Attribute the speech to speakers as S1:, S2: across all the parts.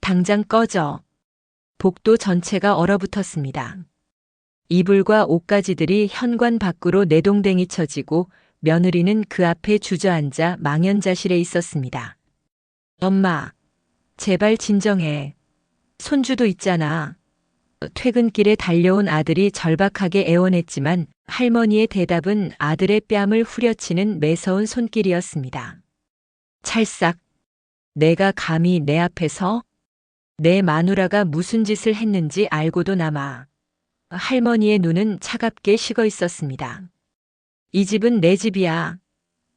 S1: 당장 꺼져. 복도 전체가 얼어붙었습니다. 이불과 옷가지들이 현관 밖으로 내동댕이 쳐지고 며느리는 그 앞에 주저앉아 망연자실해 있었습니다. 엄마, 제발 진정해. 손주도 있잖아. 퇴근길에 달려온 아들이 절박하게 애원했지만 할머니의 대답은 아들의 뺨을 후려치는 매서운 손길이었습니다. 찰싹. 내가 감히 내 앞에서? 내 마누라가 무슨 짓을 했는지 알고도 남아. 할머니의 눈은 차갑게 식어 있었습니다. 이 집은 내 집이야.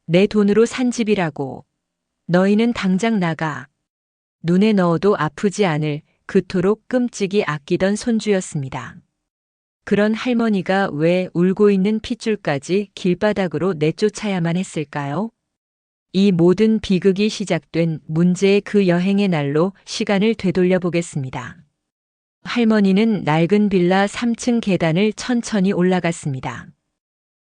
S1: 내 돈으로 산 집이라고. 너희는 당장 나가. 눈에 넣어도 아프지 않을 그토록 끔찍이 아끼던 손주였습니다. 그런 할머니가 왜 울고 있는 핏줄까지 길바닥으로 내쫓아야만 했을까요? 이 모든 비극이 시작된 문제의 그 여행의 날로 시간을 되돌려 보겠습니다. 할머니는 낡은 빌라 3층 계단을 천천히 올라갔습니다.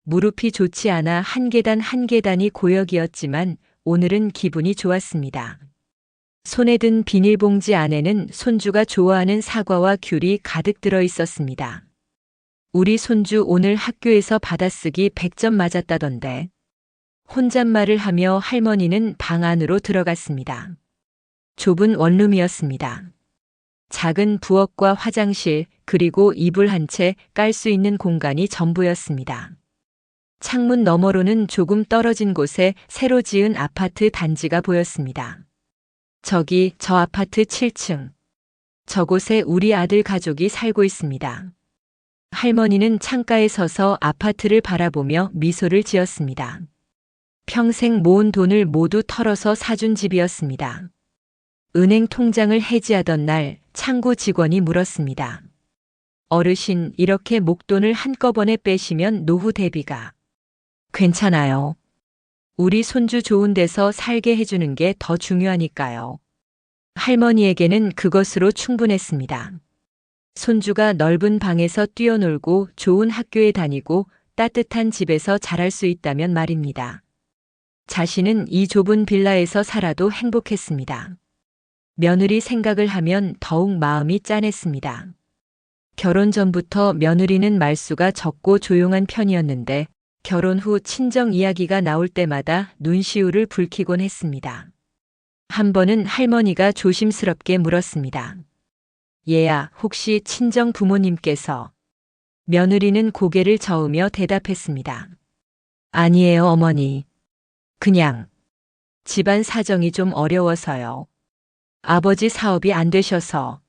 S1: 무릎이 좋지 않아 한 계단 한 계단이 고역이었지만 오늘은 기분이 좋았습니다. 손에 든 비닐봉지 안에는 손주가 좋아하는 사과와 귤이 가득 들어 있었습니다. 우리 손주 오늘 학교에서 받아쓰기 100점 맞았다던데. 혼잣말을 하며 할머니는 방 안으로 들어갔습니다. 좁은 원룸이었습니다. 작은 부엌과 화장실 그리고 이불 한 채 깔 수 있는 공간이 전부였습니다. 창문 너머로는 조금 떨어진 곳에 새로 지은 아파트 단지가 보였습니다. 저기 저 아파트 7층. 저곳에 우리 아들 가족이 살고 있습니다. 할머니는 창가에 서서 아파트를 바라보며 미소를 지었습니다. 평생 모은 돈을 모두 털어서 사준 집이었습니다. 은행 통장을 해지하던 날 창구 직원이 물었습니다. 어르신, 이렇게 목돈을 한꺼번에 빼시면 노후 대비가. 괜찮아요. 우리 손주 좋은 데서 살게 해주는 게 더 중요하니까요. 할머니에게는 그것으로 충분했습니다. 손주가 넓은 방에서 뛰어놀고 좋은 학교에 다니고 따뜻한 집에서 자랄 수 있다면 말입니다. 자신은 이 좁은 빌라에서 살아도 행복했습니다. 며느리 생각을 하면 더욱 마음이 짠했습니다. 결혼 전부터 며느리는 말수가 적고 조용한 편이었는데 결혼 후 친정 이야기가 나올 때마다 눈시울을 붉히곤 했습니다. 한 번은 할머니가 조심스럽게 물었습니다. 얘야, 혹시 친정 부모님께서? 며느리는 고개를 저으며 대답했습니다. 아니에요, 어머니. 그냥 집안 사정이 좀 어려워서요. 아버지 사업이 안 되셔서.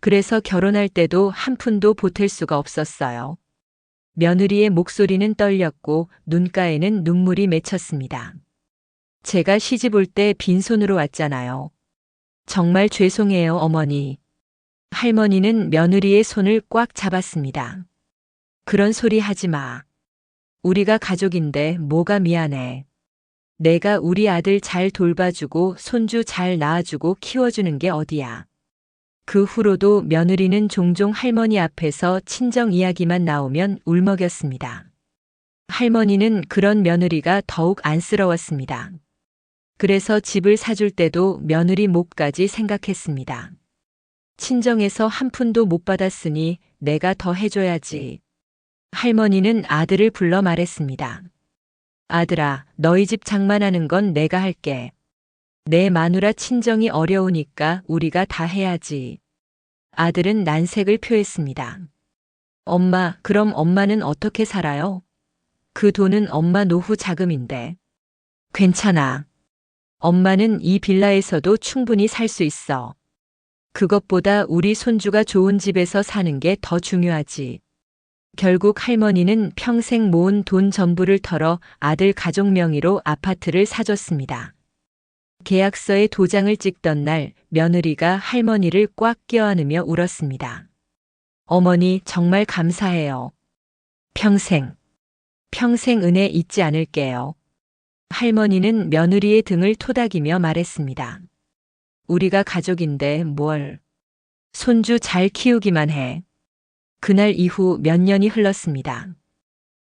S1: 그래서 결혼할 때도 한 푼도 보탤 수가 없었어요. 며느리의 목소리는 떨렸고 눈가에는 눈물이 맺혔습니다. 제가 시집 올 때 빈손으로 왔잖아요. 정말 죄송해요, 어머니. 할머니는 며느리의 손을 꽉 잡았습니다. 그런 소리 하지 마. 우리가 가족인데 뭐가 미안해. 내가 우리 아들 잘 돌봐주고 손주 잘 낳아주고 키워주는 게 어디야. 그 후로도 며느리는 종종 할머니 앞에서 친정 이야기만 나오면 울먹였습니다. 할머니는 그런 며느리가 더욱 안쓰러웠습니다. 그래서 집을 사줄 때도 며느리 몫까지 생각했습니다. 친정에서 한 푼도 못 받았으니 내가 더 해줘야지. 할머니는 아들을 불러 말했습니다. 아들아, 너희 집 장만하는 건 내가 할게. 내 마누라 친정이 어려우니까 우리가 다 해야지. 아들은 난색을 표했습니다. 엄마, 그럼 엄마는 어떻게 살아요? 그 돈은 엄마 노후 자금인데. 괜찮아. 엄마는 이 빌라에서도 충분히 살 수 있어. 그것보다 우리 손주가 좋은 집에서 사는 게 더 중요하지. 결국 할머니는 평생 모은 돈 전부를 털어 아들 가족 명의로 아파트를 사줬습니다. 계약서에 도장을 찍던 날 며느리가 할머니를 꽉 껴안으며 울었습니다. 어머니, 정말 감사해요. 평생 은혜 잊지 않을게요. 할머니는 며느리의 등을 토닥이며 말했습니다. 우리가 가족인데 뭘. 손주 잘 키우기만 해. 그날 이후 몇 년이 흘렀습니다.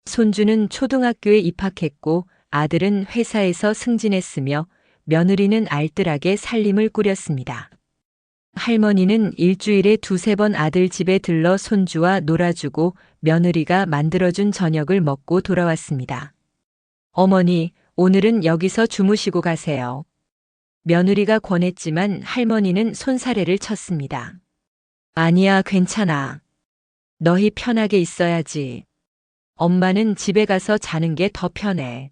S1: 손주는 초등학교에 입학했고 아들은 회사에서 승진했으며 며느리는 알뜰하게 살림을 꾸렸습니다. 할머니는 일주일에 두세 번 아들 집에 들러 손주와 놀아주고 며느리가 만들어준 저녁을 먹고 돌아왔습니다. 어머니, 오늘은 여기서 주무시고 가세요. 며느리가 권했지만 할머니는 손사래를 쳤습니다. 아니야, 괜찮아. 너희 편하게 있어야지. 엄마는 집에 가서 자는 게 더 편해.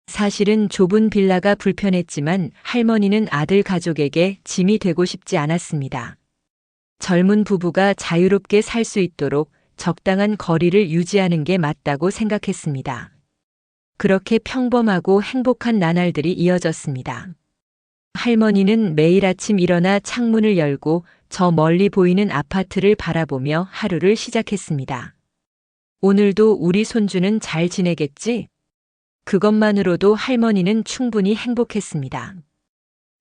S1: 사실은 좁은 빌라가 불편했지만 할머니는 아들 가족에게 짐이 되고 싶지 않았습니다. 젊은 부부가 자유롭게 살 수 있도록 적당한 거리를 유지하는 게 맞다고 생각했습니다. 그렇게 평범하고 행복한 나날들이 이어졌습니다. 할머니는 매일 아침 일어나 창문을 열고 저 멀리 보이는 아파트를 바라보며 하루를 시작했습니다. 오늘도 우리 손주는 잘 지내겠지? 그것만으로도 할머니는 충분히 행복했습니다.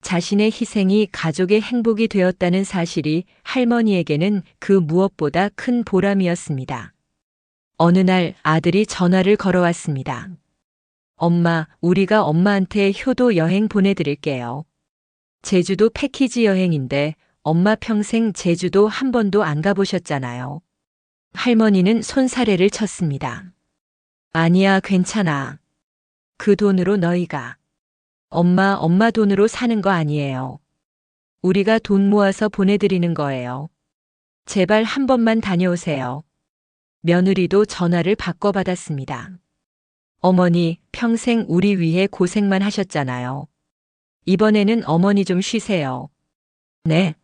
S1: 자신의 희생이 가족의 행복이 되었다는 사실이 할머니에게는 그 무엇보다 큰 보람이었습니다. 어느 날 아들이 전화를 걸어왔습니다. 엄마, 우리가 엄마한테 효도 여행 보내드릴게요. 제주도 패키지 여행인데 엄마 평생 제주도 한 번도 안 가보셨잖아요. 할머니는 손사래를 쳤습니다. 아니야, 괜찮아. 그 돈으로 너희가. 엄마 돈으로 사는 거 아니에요. 우리가 돈 모아서 보내드리는 거예요. 제발 한 번만 다녀오세요. 며느리도 전화를 바꿔받았습니다. 어머니, 평생 우리 위해 고생만 하셨잖아요. 이번에는 어머니 좀 쉬세요. 네.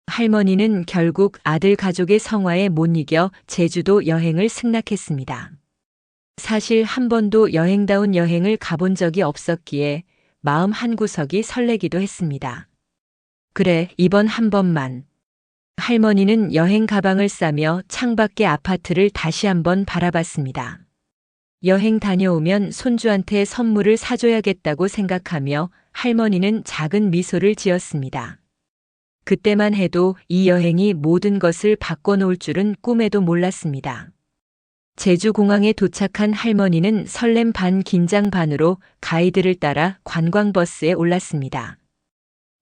S1: 할머니는 결국 아들 가족의 성화에 못 이겨 제주도 여행을 승낙했습니다. 사실 한 번도 여행다운 여행을 가본 적이 없었기에 마음 한구석이 설레기도 했습니다. 그래, 이번 한 번만. 할머니는 여행 가방을 싸며 창밖의 아파트를 다시 한번 바라봤습니다. 여행 다녀오면 손주한테 선물을 사줘야겠다고 생각하며 할머니는 작은 미소를 지었습니다. 그때만 해도 이 여행이 모든 것을 바꿔놓을 줄은 꿈에도 몰랐습니다. 제주공항에 도착한 할머니는 설렘 반 긴장 반으로 가이드를 따라 관광버스에 올랐습니다.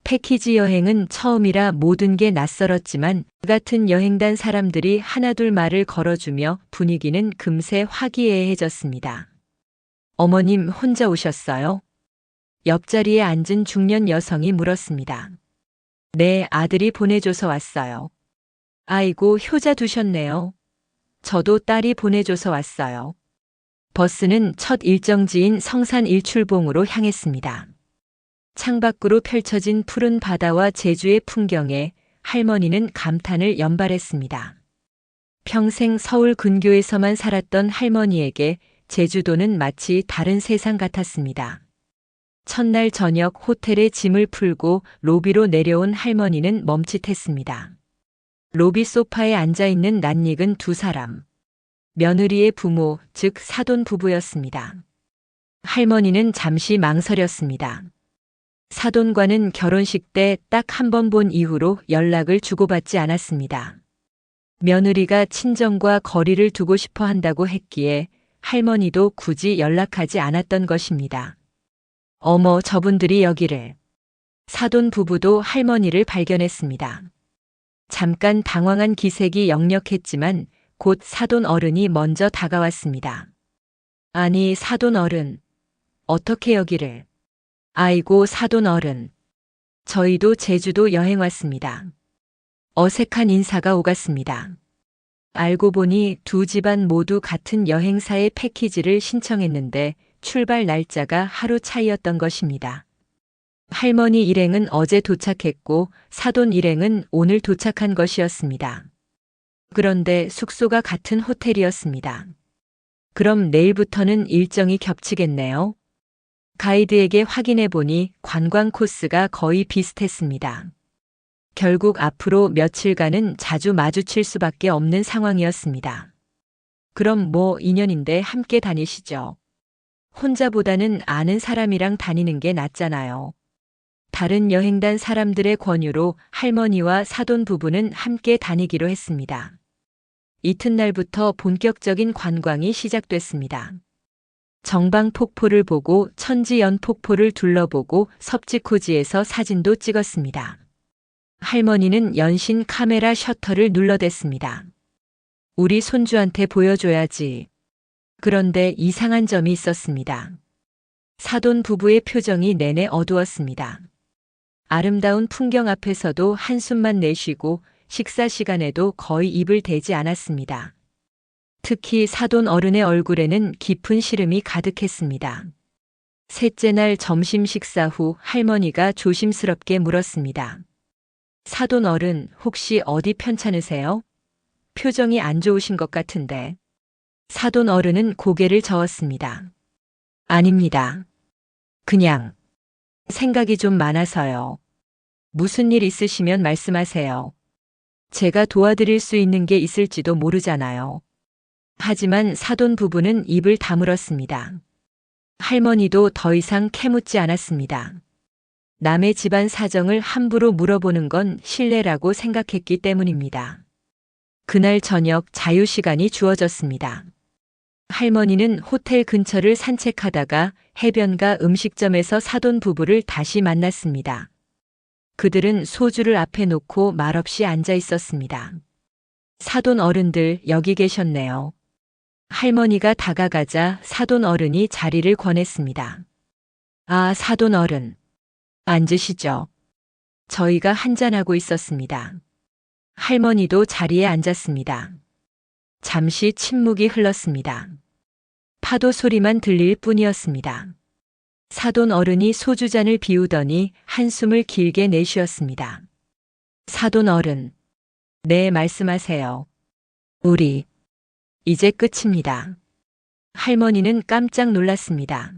S1: 패키지 여행은 처음이라 모든 게 낯설었지만 같은 여행단 사람들이 하나둘 말을 걸어주며 분위기는 금세 화기애애해졌습니다. 어머님 혼자 오셨어요? 옆자리에 앉은 중년 여성이 물었습니다. 네, 아들이 보내줘서 왔어요. 아이고, 효자 두셨네요. 저도 딸이 보내줘서 왔어요. 버스는 첫 일정지인 성산 일출봉으로 향했습니다. 창밖으로 펼쳐진 푸른 바다와 제주의 풍경에 할머니는 감탄을 연발했습니다. 평생 서울 근교에서만 살았던 할머니에게 제주도는 마치 다른 세상 같았습니다. 첫날 저녁 호텔에 짐을 풀고 로비로 내려온 할머니는 멈칫했습니다. 로비 소파에 앉아있는 낯익은 두 사람. 며느리의 부모, 즉 사돈 부부였습니다. 할머니는 잠시 망설였습니다. 사돈과는 결혼식 때 딱 한 번 본 이후로 연락을 주고받지 않았습니다. 며느리가 친정과 거리를 두고 싶어 한다고 했기에 할머니도 굳이 연락하지 않았던 것입니다. 어머, 저분들이 여기를. 사돈 부부도 할머니를 발견했습니다. 잠깐 당황한 기색이 역력했지만 곧 사돈 어른이 먼저 다가왔습니다. 아니, 사돈 어른. 어떻게 여기를. 아이고, 사돈 어른. 저희도 제주도 여행 왔습니다. 어색한 인사가 오갔습니다. 알고 보니 두 집안 모두 같은 여행사의 패키지를 신청했는데 출발 날짜가 하루 차이였던 것입니다. 할머니 일행은 어제 도착했고 사돈 일행은 오늘 도착한 것이었습니다. 그런데 숙소가 같은 호텔이었습니다. 그럼 내일부터는 일정이 겹치겠네요. 가이드에게 확인해 보니 관광 코스가 거의 비슷했습니다. 결국 앞으로 며칠간은 자주 마주칠 수밖에 없는 상황이었습니다. 그럼 뭐 인연인데 함께 다니시죠. 혼자보다는 아는 사람이랑 다니는 게 낫잖아요. 다른 여행단 사람들의 권유로 할머니와 사돈 부부는 함께 다니기로 했습니다. 이튿날부터 본격적인 관광이 시작됐습니다. 정방폭포를 보고 천지연 폭포를 둘러보고 섭지코지에서 사진도 찍었습니다. 할머니는 연신 카메라 셔터를 눌러댔습니다. 우리 손주한테 보여줘야지. 그런데 이상한 점이 있었습니다. 사돈 부부의 표정이 내내 어두웠습니다. 아름다운 풍경 앞에서도 한숨만 내쉬고 식사 시간에도 거의 입을 대지 않았습니다. 특히 사돈 어른의 얼굴에는 깊은 시름이 가득했습니다. 셋째 날 점심 식사 후 할머니가 조심스럽게 물었습니다. 사돈 어른, 혹시 어디 편찮으세요? 표정이 안 좋으신 것 같은데. 사돈 어른은 고개를 저었습니다. 아닙니다. 그냥 생각이 좀 많아서요. 무슨 일 있으시면 말씀하세요. 제가 도와드릴 수 있는 게 있을지도 모르잖아요. 하지만 사돈 부부는 입을 다물었습니다. 할머니도 더 이상 캐묻지 않았습니다. 남의 집안 사정을 함부로 물어보는 건 실례라고 생각했기 때문입니다. 그날 저녁 자유시간이 주어졌습니다. 할머니는 호텔 근처를 산책하다가 해변가 음식점에서 사돈 부부를 다시 만났습니다. 그들은 소주를 앞에 놓고 말없이 앉아 있었습니다. 사돈 어른들 여기 계셨네요. 할머니가 다가가자 사돈 어른이 자리를 권했습니다. 아, 사돈 어른. 앉으시죠. 저희가 한잔하고 있었습니다. 할머니도 자리에 앉았습니다. 잠시 침묵이 흘렀습니다. 파도 소리만 들릴 뿐이었습니다. 사돈 어른이 소주잔을 비우더니 한숨을 길게 내쉬었습니다. 사돈 어른. 네, 말씀하세요. 우리 이제 끝입니다. 할머니는 깜짝 놀랐습니다.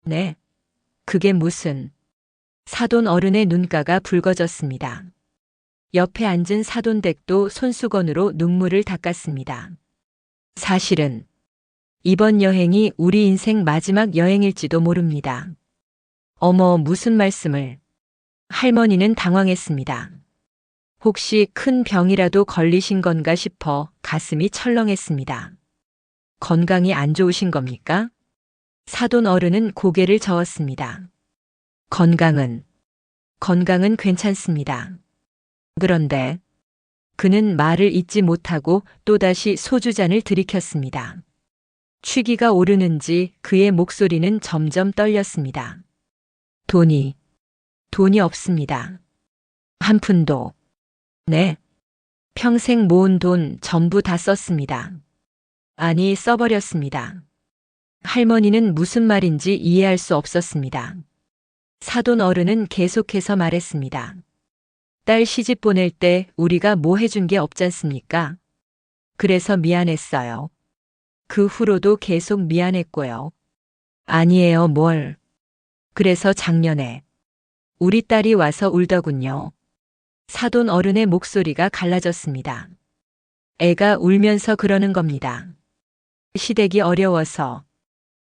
S1: 네? 그게 무슨... 사돈 어른의 눈가가 붉어졌습니다. 옆에 앉은 사돈 댁도 손수건으로 눈물을 닦았습니다. 사실은 이번 여행이 우리 인생 마지막 여행일지도 모릅니다. 어머, 무슨 말씀을... 할머니는 당황했습니다. 혹시 큰 병이라도 걸리신 건가 싶어 가슴이 철렁했습니다. 건강이 안 좋으신 겁니까? 사돈 어른은 고개를 저었습니다. 건강은 괜찮습니다. 그런데 그는 말을 잇지 못하고 또다시 소주잔을 들이켰습니다. 취기가 오르는지 그의 목소리는 점점 떨렸습니다. 돈이 없습니다. 한 푼도. 네. 평생 모은 돈 전부 다 썼습니다. 아니, 써버렸습니다. 할머니는 무슨 말인지 이해할 수 없었습니다. 사돈 어른은 계속해서 말했습니다. 딸 시집 보낼 때 우리가 뭐 해준 게 없잖습니까? 그래서 미안했어요. 그 후로도 계속 미안했고요. 아니에요, 뭘. 그래서 작년에 우리 딸이 와서 울더군요. 사돈 어른의 목소리가 갈라졌습니다. 애가 울면서 그러는 겁니다. 시댁이 어려워서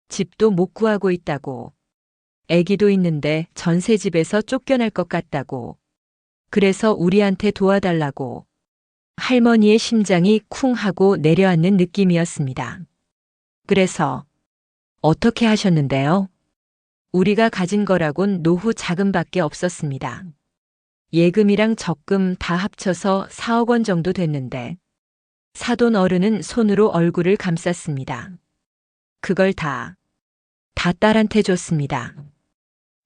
S1: 집도 못 구하고 있다고. 애기도 있는데 전세집에서 쫓겨날 것 같다고. 그래서 우리한테 도와달라고. 할머니의 심장이 쿵 하고 내려앉는 느낌이었습니다. 그래서 어떻게 하셨는데요? 우리가 가진 거라곤 노후 자금밖에 없었습니다. 예금이랑 적금 다 합쳐서 4억 원 정도 됐는데 사돈 어른은 손으로 얼굴을 감쌌습니다. 그걸 다 딸한테 줬습니다.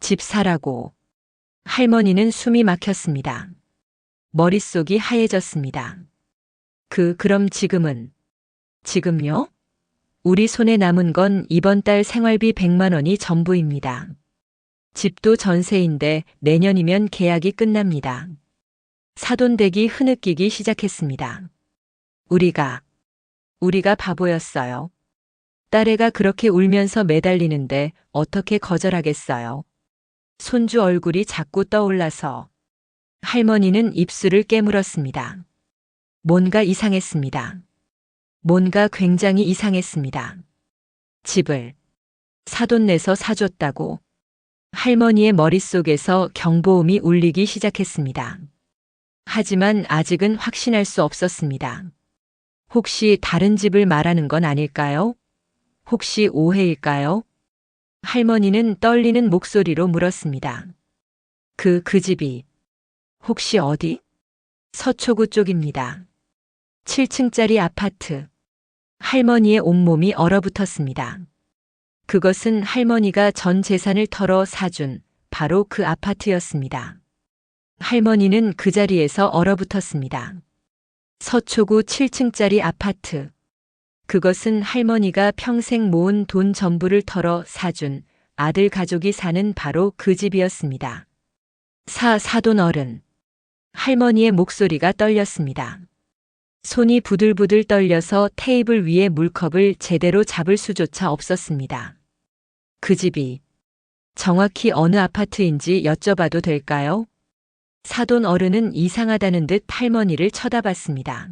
S1: 집 사라고. 할머니는 숨이 막혔습니다. 머릿속이 하얘졌습니다. 그럼 지금요? 우리 손에 남은 건 이번 달 생활비 100만 원이 전부입니다. 집도 전세인데 내년이면 계약이 끝납니다. 사돈댁이 흐느끼기 시작했습니다. 우리가 바보였어요. 딸애가 그렇게 울면서 매달리는데 어떻게 거절하겠어요. 손주 얼굴이 자꾸 떠올라서 할머니는 입술을 깨물었습니다. 뭔가 이상했습니다. 뭔가 굉장히 이상했습니다. 집을 사돈 내서 사줬다고. 할머니의 머릿속에서 경보음이 울리기 시작했습니다. 하지만 아직은 확신할 수 없었습니다. 혹시 다른 집을 말하는 건 아닐까요? 혹시 오해일까요? 할머니는 떨리는 목소리로 물었습니다. 그 집이 혹시 어디? 서초구 쪽입니다. 7층짜리 아파트. 할머니의 온몸이 얼어붙었습니다. 그것은 할머니가 전 재산을 털어 사준 바로 그 아파트였습니다. 할머니는 그 자리에서 얼어붙었습니다. 서초구 7층짜리 아파트. 그것은 할머니가 평생 모은 돈 전부를 털어 사준 아들 가족이 사는 바로 그 집이었습니다. 사돈 어른. 할머니의 목소리가 떨렸습니다. 손이 부들부들 떨려서 테이블 위에 물컵을 제대로 잡을 수조차 없었습니다. 그 집이 정확히 어느 아파트인지 여쭤봐도 될까요? 사돈 어른은 이상하다는 듯 할머니를 쳐다봤습니다.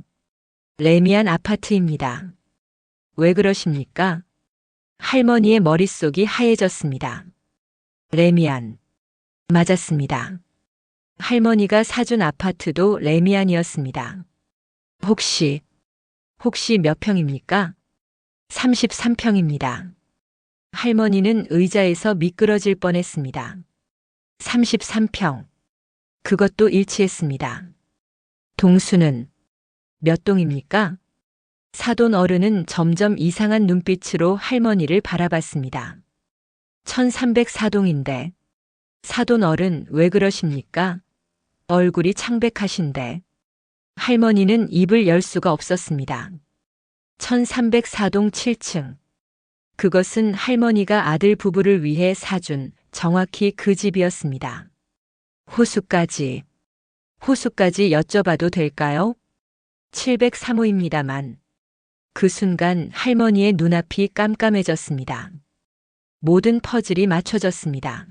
S1: 레미안 아파트입니다. 왜 그러십니까? 할머니의 머릿속이 하얘졌습니다. 레미안. 맞았습니다. 할머니가 사준 아파트도 레미안이었습니다. 혹시 몇 평입니까? 33평입니다. 할머니는 의자에서 미끄러질 뻔했습니다. 33평. 그것도 일치했습니다. 동수는 몇 동입니까? 사돈 어른은 점점 이상한 눈빛으로 할머니를 바라봤습니다. 1304동인데. 사돈 어른 왜 그러십니까? 얼굴이 창백하신데. 할머니는 입을 열 수가 없었습니다. 1304동 7층. 그것은 할머니가 아들 부부를 위해 사준 정확히 그 집이었습니다. 호수까지 여쭤봐도 될까요? 703호입니다만. 그 순간 할머니의 눈앞이 깜깜해졌습니다. 모든 퍼즐이 맞춰졌습니다.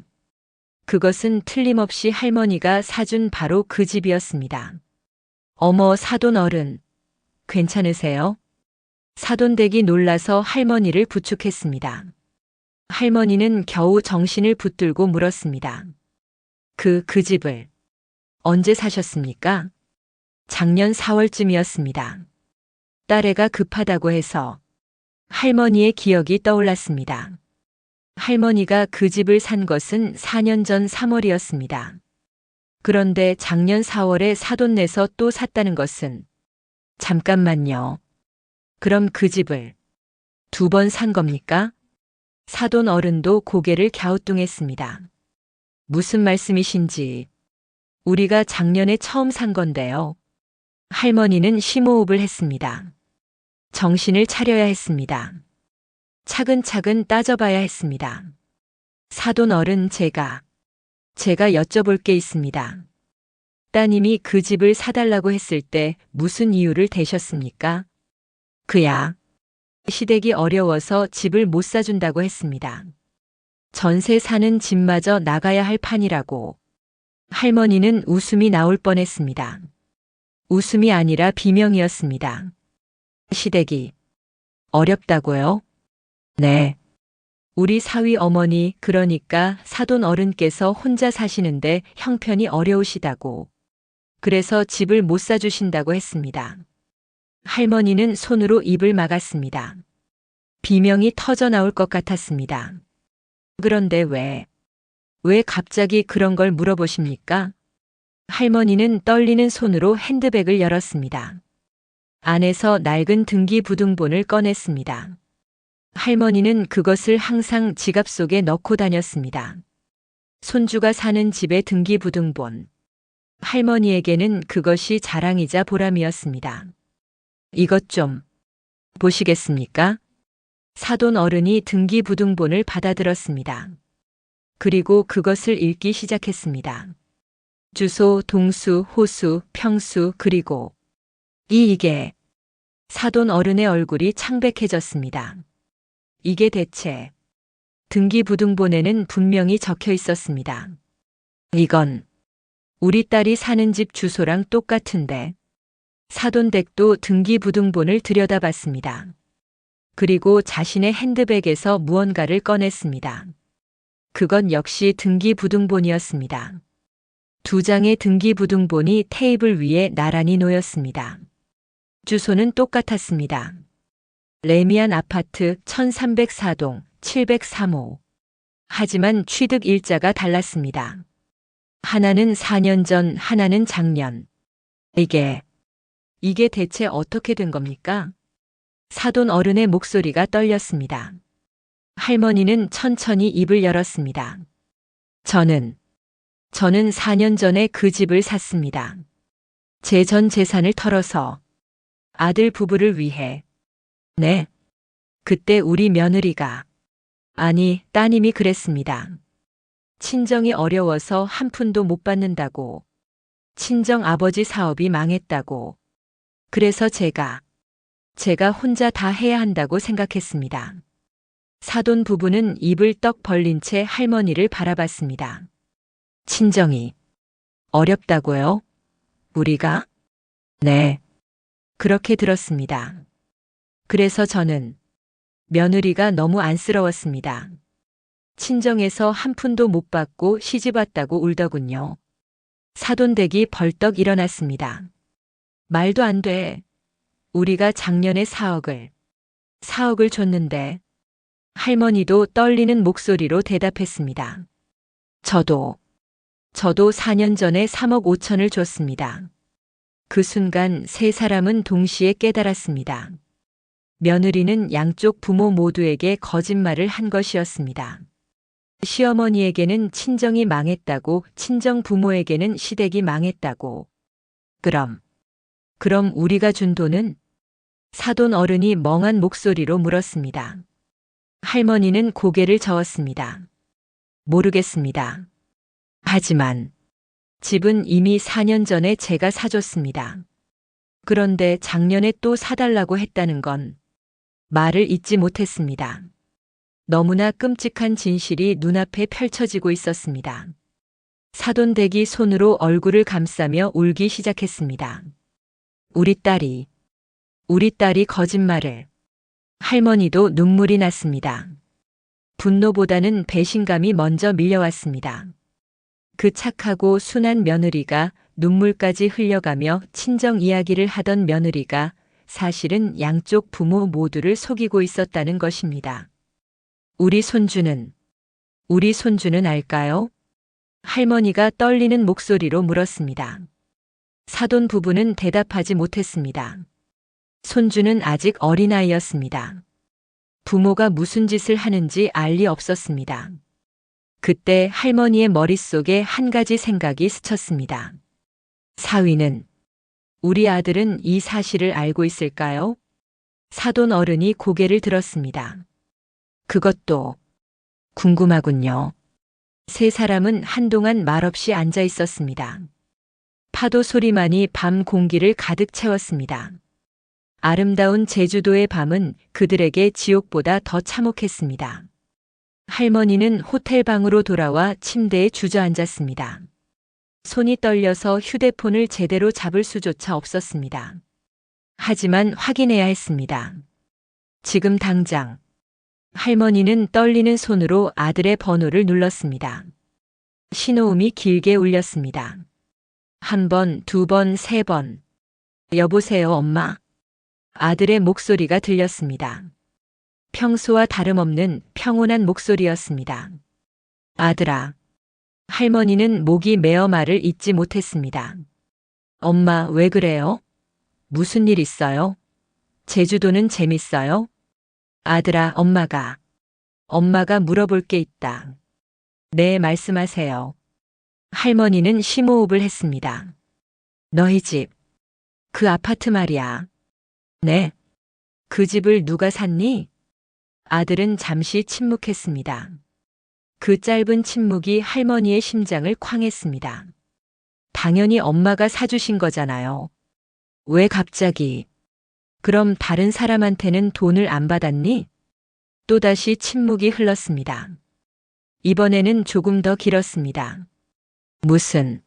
S1: 그것은 틀림없이 할머니가 사준 바로 그 집이었습니다. 어머, 사돈 어른. 괜찮으세요? 사돈댁이 놀라서 할머니를 부축했습니다. 할머니는 겨우 정신을 붙들고 물었습니다. 그 집을 언제 사셨습니까? 작년 4월쯤이었습니다. 딸애가 급하다고 해서. 할머니의 기억이 떠올랐습니다. 할머니가 그 집을 산 것은 4년 전 3월이었습니다. 그런데 작년 4월에 사돈 내서 또 샀다는 것은. 잠깐만요. 그럼 그 집을 2번 산 겁니까? 사돈 어른도 고개를 갸우뚱했습니다. 무슨 말씀이신지. 우리가 작년에 처음 산 건데요. 할머니는 심호흡을 했습니다. 정신을 차려야 했습니다. 차근차근 따져봐야 했습니다. 사돈 어른, 제가 여쭤볼 게 있습니다. 따님이 그 집을 사달라고 했을 때 무슨 이유를 대셨습니까? 그야 시댁이 어려워서 집을 못 사준다고 했습니다. 전세 사는 집마저 나가야 할 판이라고. 할머니는 웃음이 나올 뻔했습니다. 웃음이 아니라 비명이었습니다. 시댁이 어렵다고요? 네. 우리 사위 어머니, 그러니까 사돈 어른께서 혼자 사시는데 형편이 어려우시다고. 그래서 집을 못 사주신다고 했습니다. 할머니는 손으로 입을 막았습니다. 비명이 터져 나올 것 같았습니다. 그런데 왜 갑자기 그런 걸 물어보십니까? 할머니는 떨리는 손으로 핸드백을 열었습니다. 안에서 낡은 등기부등본을 꺼냈습니다. 할머니는 그것을 항상 지갑 속에 넣고 다녔습니다. 손주가 사는 집의 등기부등본. 할머니에게는 그것이 자랑이자 보람이었습니다. 이것 좀 보시겠습니까? 사돈 어른이 등기부등본을 받아들었습니다. 그리고 그것을 읽기 시작했습니다. 주소, 동수, 호수, 평수, 그리고 이게. 사돈 어른의 얼굴이 창백해졌습니다. 이게 대체. 등기부등본에는 분명히 적혀 있었습니다. 이건 우리 딸이 사는 집 주소랑 똑같은데. 사돈댁도 등기부등본을 들여다봤습니다. 그리고 자신의 핸드백에서 무언가를 꺼냈습니다. 그건 역시 등기부등본이었습니다. 2장의 등기부등본이 테이블 위에 나란히 놓였습니다. 주소는 똑같았습니다. 레미안 아파트 1304동 703호. 하지만 취득 일자가 달랐습니다. 하나는 4년 전, 하나는 작년. 이게 대체 어떻게 된 겁니까? 사돈 어른의 목소리가 떨렸습니다. 할머니는 천천히 입을 열었습니다. 저는 4년 전에 그 집을 샀습니다. 제 전 재산을 털어서 아들 부부를 위해. 네. 그때 우리 며느리가, 아니, 따님이 그랬습니다. 친정이 어려워서 한 푼도 못 받는다고. 친정 아버지 사업이 망했다고. 그래서 제가 혼자 다 해야 한다고 생각했습니다. 사돈 부부는 입을 떡 벌린 채 할머니를 바라봤습니다. 친정이 어렵다고요? 우리가? 네. 그렇게 들었습니다. 그래서 저는 며느리가 너무 안쓰러웠습니다. 친정에서 한 푼도 못 받고 시집 왔다고 울더군요. 사돈댁이 벌떡 일어났습니다. 말도 안 돼. 우리가 작년에 4억을 줬는데. 할머니도 떨리는 목소리로 대답했습니다. 저도 4년 전에 3억 5천을 줬습니다. 그 순간 세 사람은 동시에 깨달았습니다. 며느리는 양쪽 부모 모두에게 거짓말을 한 것이었습니다. 시어머니에게는 친정이 망했다고, 친정 부모에게는 시댁이 망했다고. 그럼 우리가 준 돈은? 사돈 어른이 멍한 목소리로 물었습니다. 할머니는 고개를 저었습니다. 모르겠습니다. 하지만 집은 이미 4년 전에 제가 사줬습니다. 그런데 작년에 또 사달라고 했다는 건 말을 잇지 못했습니다. 너무나 끔찍한 진실이 눈앞에 펼쳐지고 있었습니다. 사돈댁이 손으로 얼굴을 감싸며 울기 시작했습니다. 우리 딸이 거짓말을. 할머니도 눈물이 났습니다. 분노보다는 배신감이 먼저 밀려왔습니다. 그 착하고 순한 며느리가, 눈물까지 흘려가며 친정 이야기를 하던 며느리가 사실은 양쪽 부모 모두를 속이고 있었다는 것입니다. 우리 손주는 알까요? 할머니가 떨리는 목소리로 물었습니다. 사돈 부부는 대답하지 못했습니다. 손주는 아직 어린아이였습니다. 부모가 무슨 짓을 하는지 알 리 없었습니다. 그때 할머니의 머릿속에 한 가지 생각이 스쳤습니다. 사위는, 우리 아들은 이 사실을 알고 있을까요? 사돈 어른이 고개를 들었습니다. 그것도 궁금하군요. 세 사람은 한동안 말없이 앉아 있었습니다. 파도 소리만이 밤 공기를 가득 채웠습니다. 아름다운 제주도의 밤은 그들에게 지옥보다 더 참혹했습니다. 할머니는 호텔 방으로 돌아와 침대에 주저앉았습니다. 손이 떨려서 휴대폰을 제대로 잡을 수조차 없었습니다. 하지만 확인해야 했습니다. 지금 당장. 할머니는 떨리는 손으로 아들의 번호를 눌렀습니다. 신호음이 길게 울렸습니다. 한 번, 두 번, 세 번. 여보세요, 엄마. 아들의 목소리가 들렸습니다. 평소와 다름없는 평온한 목소리였습니다. 아들아. 할머니는 목이 메어 말을 잇지 못했습니다. 엄마, 왜 그래요? 무슨 일 있어요? 제주도는 재밌어요? 아들아, 엄마가 물어볼 게 있다. 네, 말씀하세요. 할머니는 심호흡을 했습니다. 너희 집, 그 아파트 말이야. 네. 그 집을 누가 샀니? 아들은 잠시 침묵했습니다. 그 짧은 침묵이 할머니의 심장을 쾅했습니다. 당연히 엄마가 사주신 거잖아요. 왜 갑자기? 그럼 다른 사람한테는 돈을 안 받았니? 또다시 침묵이 흘렀습니다. 이번에는 조금 더 길었습니다. 무슨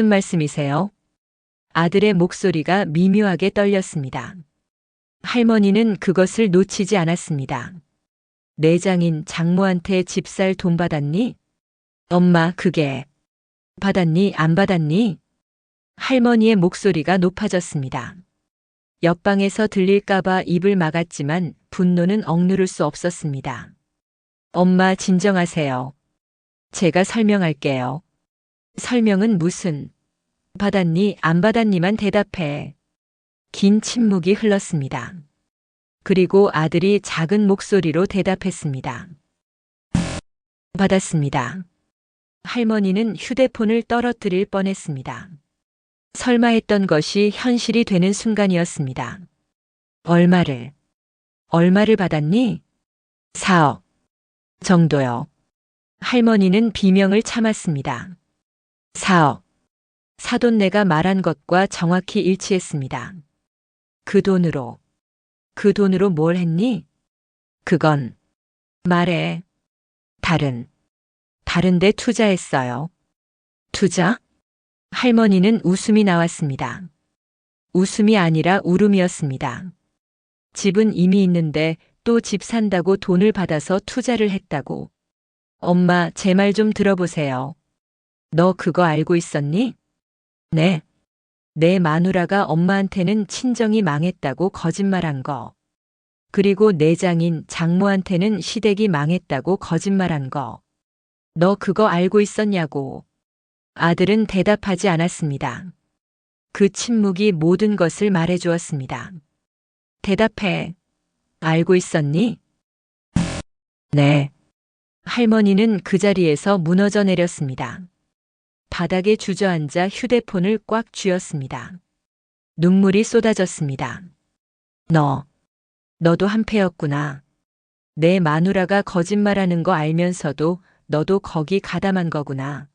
S1: 말씀이세요? 아들의 목소리가 미묘하게 떨렸습니다. 할머니는 그것을 놓치지 않았습니다. 내장인 장모한테 집 살 돈 받았니? 엄마, 그게 받았니, 안 받았니? 할머니의 목소리가 높아졌습니다. 옆방에서 들릴까봐 입을 막았지만 분노는 억누를 수 없었습니다. 엄마, 진정하세요. 제가 설명할게요. 설명은 무슨? 받았니, 안 받았니만 대답해. 긴 침묵이 흘렀습니다. 그리고 아들이 작은 목소리로 대답했습니다. 받았습니다. 할머니는 휴대폰을 떨어뜨릴 뻔했습니다. 설마 했던 것이 현실이 되는 순간이었습니다. 얼마를 받았니? 4억 정도요. 할머니는 비명을 참았습니다. 4억. 사돈 내가 말한 것과 정확히 일치했습니다. 그 돈으로 뭘 했니? 그건 말해. 다른 데 투자했어요. 투자? 할머니는 웃음이 나왔습니다. 웃음이 아니라 울음이었습니다. 집은 이미 있는데 또 집 산다고 돈을 받아서 투자를 했다고. 엄마, 제 말 좀 들어보세요. 너 그거 알고 있었니? 네. 내 마누라가 엄마한테는 친정이 망했다고 거짓말한 거. 그리고 내장인 장모한테는 시댁이 망했다고 거짓말한 거. 너 그거 알고 있었냐고. 아들은 대답하지 않았습니다. 그 침묵이 모든 것을 말해주었습니다. 대답해. 알고 있었니? 네. 할머니는 그 자리에서 무너져 내렸습니다. 바닥에 주저앉아 휴대폰을 꽉 쥐었습니다. 눈물이 쏟아졌습니다. 너도 한패였구나. 내 마누라가 거짓말하는 거 알면서도 너도 거기 가담한 거구나.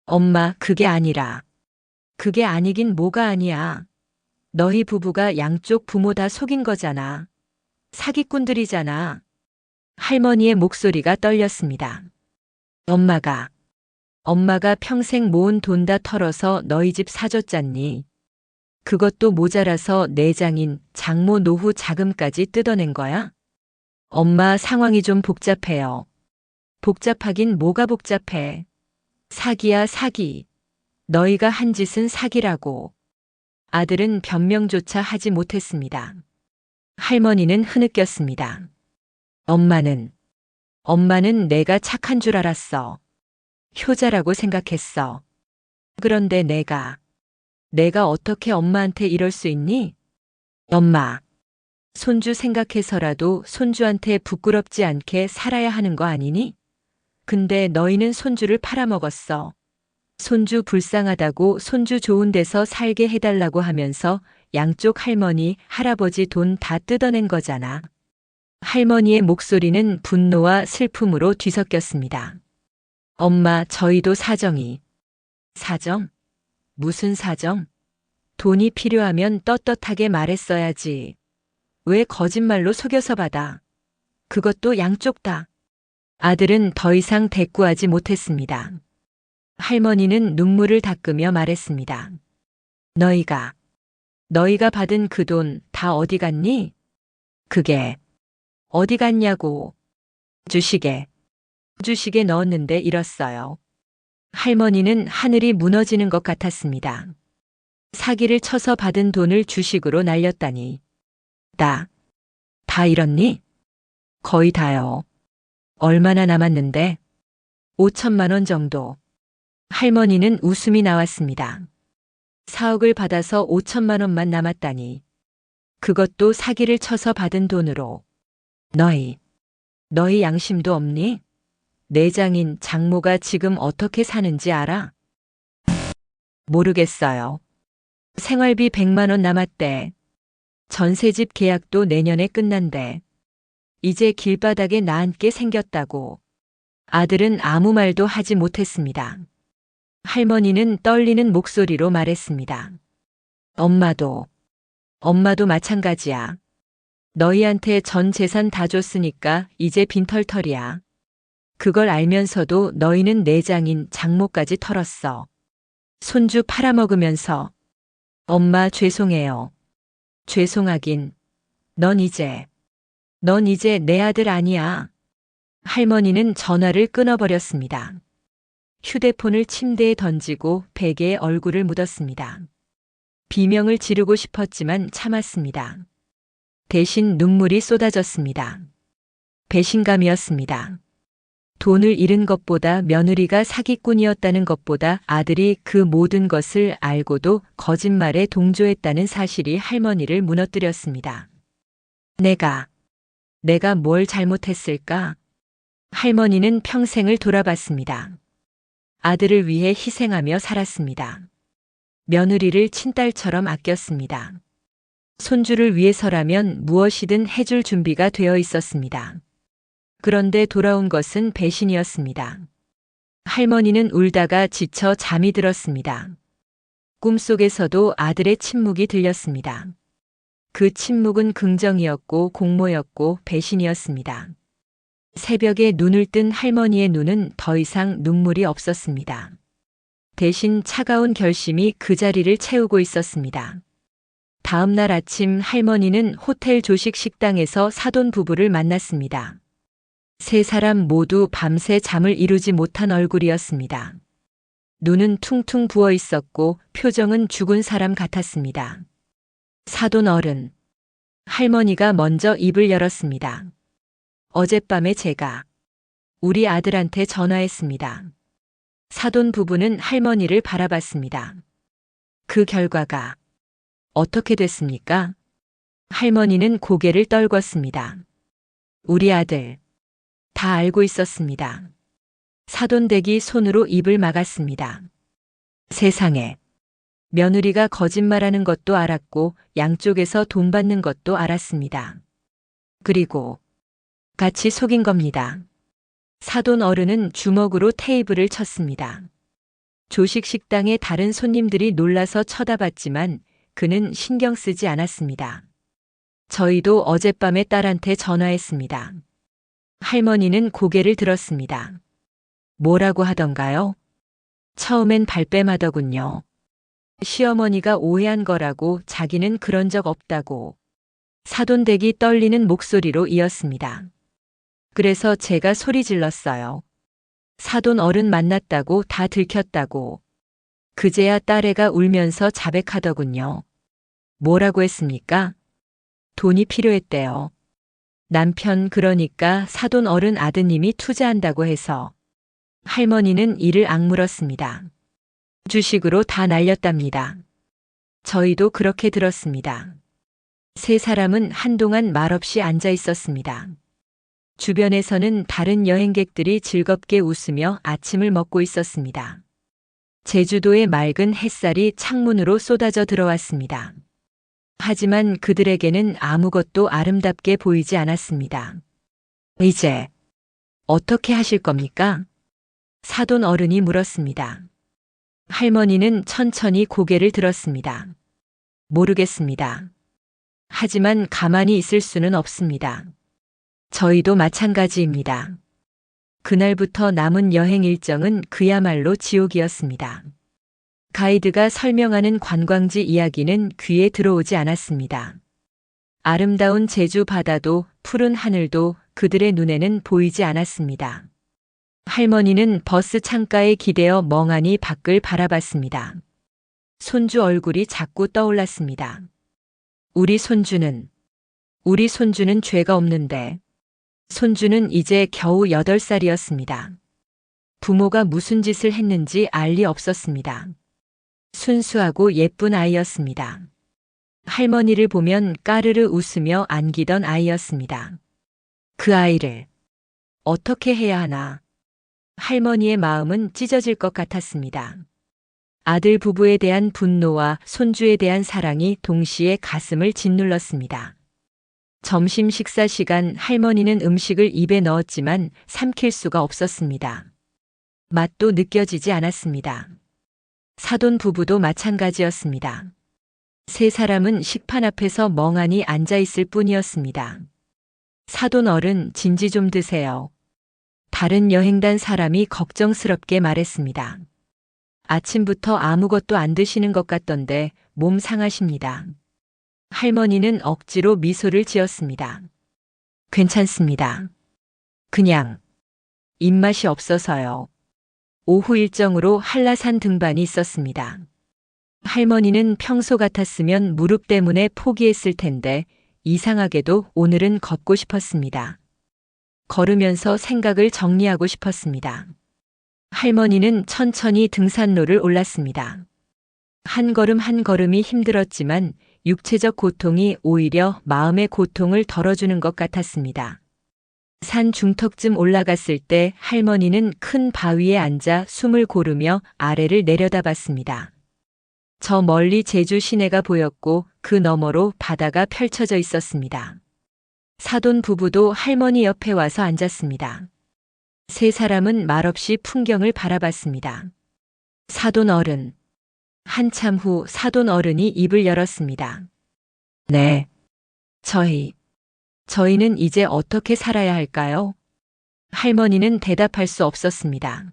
S1: 엄마, 그게 아니긴 뭐가 아니야. 너희 부부가 양쪽 부모 다 속인 거잖아. 사기꾼들이잖아. 할머니의 목소리가 떨렸습니다. 엄마가 평생 모은 돈 다 털어서 너희 집 사줬잖니. 그것도 모자라서 내장인 장모 노후 자금까지 뜯어낸 거야? 엄마, 상황이 좀 복잡해요. 복잡하긴 뭐가 복잡해. 사기야, 사기. 너희가 한 짓은 사기라고. 아들은 변명조차 하지 못했습니다. 할머니는 흐느꼈습니다. 엄마는 내가 착한 줄 알았어. 효자라고 생각했어. 그런데 내가 어떻게 엄마한테 이럴 수 있니? 엄마, 손주 생각해서라도 손주한테 부끄럽지 않게 살아야 하는 거 아니니? 근데 너희는 손주를 팔아먹었어. 손주 불쌍하다고 손주 좋은 데서 살게 해달라고 하면서 양쪽 할머니, 할아버지 돈 다 뜯어낸 거잖아. 할머니의 목소리는 분노와 슬픔으로 뒤섞였습니다. 엄마, 저희도 사정이. 사정? 무슨 사정? 돈이 필요하면 떳떳하게 말했어야지. 왜 거짓말로 속여서 받아? 그것도 양쪽 다. 아들은 더 이상 대꾸하지 못했습니다. 할머니는 눈물을 닦으며 말했습니다. 너희가 받은 그 돈 다 어디 갔니? 그게 어디 갔냐고. 주식에 넣었는데 잃었어요. 할머니는 하늘이 무너지는 것 같았습니다. 사기를 쳐서 받은 돈을 주식으로 날렸다니. 다 잃었니? 거의 다요. 얼마나 남았는데? 5천만 원 정도. 할머니는 웃음이 나왔습니다. 4억을 받아서 5천만 원만 남았다니. 그것도 사기를 쳐서 받은 돈으로. 너희 양심도 없니? 내장인 장모가 지금 어떻게 사는지 알아? 모르겠어요. 생활비 100만 원 남았대. 전세집 계약도 내년에 끝난대. 이제 길바닥에 나앉게 생겼다고. 아들은 아무 말도 하지 못했습니다. 할머니는 떨리는 목소리로 말했습니다. 엄마도 마찬가지야. 너희한테 전 재산 다 줬으니까 이제 빈털털이야. 그걸 알면서도 너희는 내장인 장모까지 털었어. 손주 팔아먹으면서. 엄마, 죄송해요. 죄송하긴. 넌 이제 내 아들 아니야. 할머니는 전화를 끊어버렸습니다. 휴대폰을 침대에 던지고 베개에 얼굴을 묻었습니다. 비명을 지르고 싶었지만 참았습니다. 대신 눈물이 쏟아졌습니다. 배신감이었습니다. 돈을 잃은 것보다 며느리가 사기꾼이었다는 것보다 아들이 그 모든 것을 알고도 거짓말에 동조했다는 사실이 할머니를 무너뜨렸습니다. 내가 뭘 잘못했을까? 할머니는 평생을 돌아봤습니다. 아들을 위해 희생하며 살았습니다. 며느리를 친딸처럼 아꼈습니다. 손주를 위해서라면 무엇이든 해줄 준비가 되어 있었습니다. 그런데 돌아온 것은 배신이었습니다. 할머니는 울다가 지쳐 잠이 들었습니다. 꿈속에서도 아들의 침묵이 들렸습니다. 그 침묵은 긍정이었고 공모였고 배신이었습니다. 새벽에 눈을 뜬 할머니의 눈은 더 이상 눈물이 없었습니다. 대신 차가운 결심이 그 자리를 채우고 있었습니다. 다음 날 아침 할머니는 호텔 조식 식당에서 사돈 부부를 만났습니다. 세 사람 모두 밤새 잠을 이루지 못한 얼굴이었습니다. 눈은 퉁퉁 부어 있었고 표정은 죽은 사람 같았습니다. 사돈 어른. 할머니가 먼저 입을 열었습니다. 어젯밤에 제가 우리 아들한테 전화했습니다. 사돈 부부는 할머니를 바라봤습니다. 그 결과가 어떻게 됐습니까? 할머니는 고개를 떨궜습니다. 우리 아들. 다 알고 있었습니다. 사돈댁이 손으로 입을 막았습니다. 세상에. 며느리가 거짓말하는 것도 알았고 양쪽에서 돈 받는 것도 알았습니다. 그리고 같이 속인 겁니다. 사돈 어른은 주먹으로 테이블을 쳤습니다. 조식 식당의 다른 손님들이 놀라서 쳐다봤지만 그는 신경 쓰지 않았습니다. 저희도 어젯밤에 딸한테 전화했습니다. 할머니는 고개를 들었습니다. 뭐라고 하던가요? 처음엔 발뺌하더군요. 시어머니가 오해한 거라고 자기는 그런 적 없다고. 사돈댁이 떨리는 목소리로 이었습니다. 그래서 제가 소리 질렀어요. 사돈 어른 만났다고 다 들켰다고. 그제야 딸애가 울면서 자백하더군요. 뭐라고 했습니까? 돈이 필요했대요. 남편 그러니까 사돈 어른 아드님이 투자한다고 해서. 할머니는 이를 악물었습니다. 주식으로 다 날렸답니다. 저희도 그렇게 들었습니다. 세 사람은 한동안 말없이 앉아 있었습니다. 주변에서는 다른 여행객들이 즐겁게 웃으며 아침을 먹고 있었습니다. 제주도의 맑은 햇살이 창문으로 쏟아져 들어왔습니다. 하지만 그들에게는 아무것도 아름답게 보이지 않았습니다. 이제 어떻게 하실 겁니까? 사돈 어른이 물었습니다. 할머니는 천천히 고개를 들었습니다. 모르겠습니다. 하지만 가만히 있을 수는 없습니다. 저희도 마찬가지입니다. 그날부터 남은 여행 일정은 그야말로 지옥이었습니다. 가이드가 설명하는 관광지 이야기는 귀에 들어오지 않았습니다. 아름다운 제주 바다도 푸른 하늘도 그들의 눈에는 보이지 않았습니다. 할머니는 버스 창가에 기대어 멍하니 밖을 바라봤습니다. 손주 얼굴이 자꾸 떠올랐습니다. 우리 손주는 죄가 없는데. 손주는 이제 겨우 8살이었습니다. 부모가 무슨 짓을 했는지 알 리 없었습니다. 순수하고 예쁜 아이였습니다. 할머니를 보면 까르르 웃으며 안기던 아이였습니다. 그 아이를 어떻게 해야 하나. 할머니의 마음은 찢어질 것 같았습니다. 아들 부부에 대한 분노와 손주에 대한 사랑이 동시에 가슴을 짓눌렀습니다. 점심 식사 시간 할머니는 음식을 입에 넣었지만 삼킬 수가 없었습니다. 맛도 느껴지지 않았습니다. 사돈 부부도 마찬가지였습니다. 세 사람은 식판 앞에서 멍하니 앉아 있을 뿐이었습니다. 사돈 어른 진지 좀 드세요. 다른 여행단 사람이 걱정스럽게 말했습니다. 아침부터 아무것도 안 드시는 것 같던데 몸 상하십니다. 할머니는 억지로 미소를 지었습니다. 괜찮습니다. 그냥 입맛이 없어서요. 오후 일정으로 한라산 등반이 있었습니다. 할머니는 평소 같았으면 무릎 때문에 포기했을 텐데 이상하게도 오늘은 걷고 싶었습니다. 걸으면서 생각을 정리하고 싶었습니다. 할머니는 천천히 등산로를 올랐습니다. 한 걸음 한 걸음이 힘들었지만 육체적 고통이 오히려 마음의 고통을 덜어주는 것 같았습니다. 산 중턱쯤 올라갔을 때 할머니는 큰 바위에 앉아 숨을 고르며 아래를 내려다봤습니다. 저 멀리 제주 시내가 보였고 그 너머로 바다가 펼쳐져 있었습니다. 사돈 부부도 할머니 옆에 와서 앉았습니다. 세 사람은 말없이 풍경을 바라봤습니다. 사돈 어른. 한참 후 사돈 어른이 입을 열었습니다. 네. 저희는 이제 어떻게 살아야 할까요? 할머니는 대답할 수 없었습니다.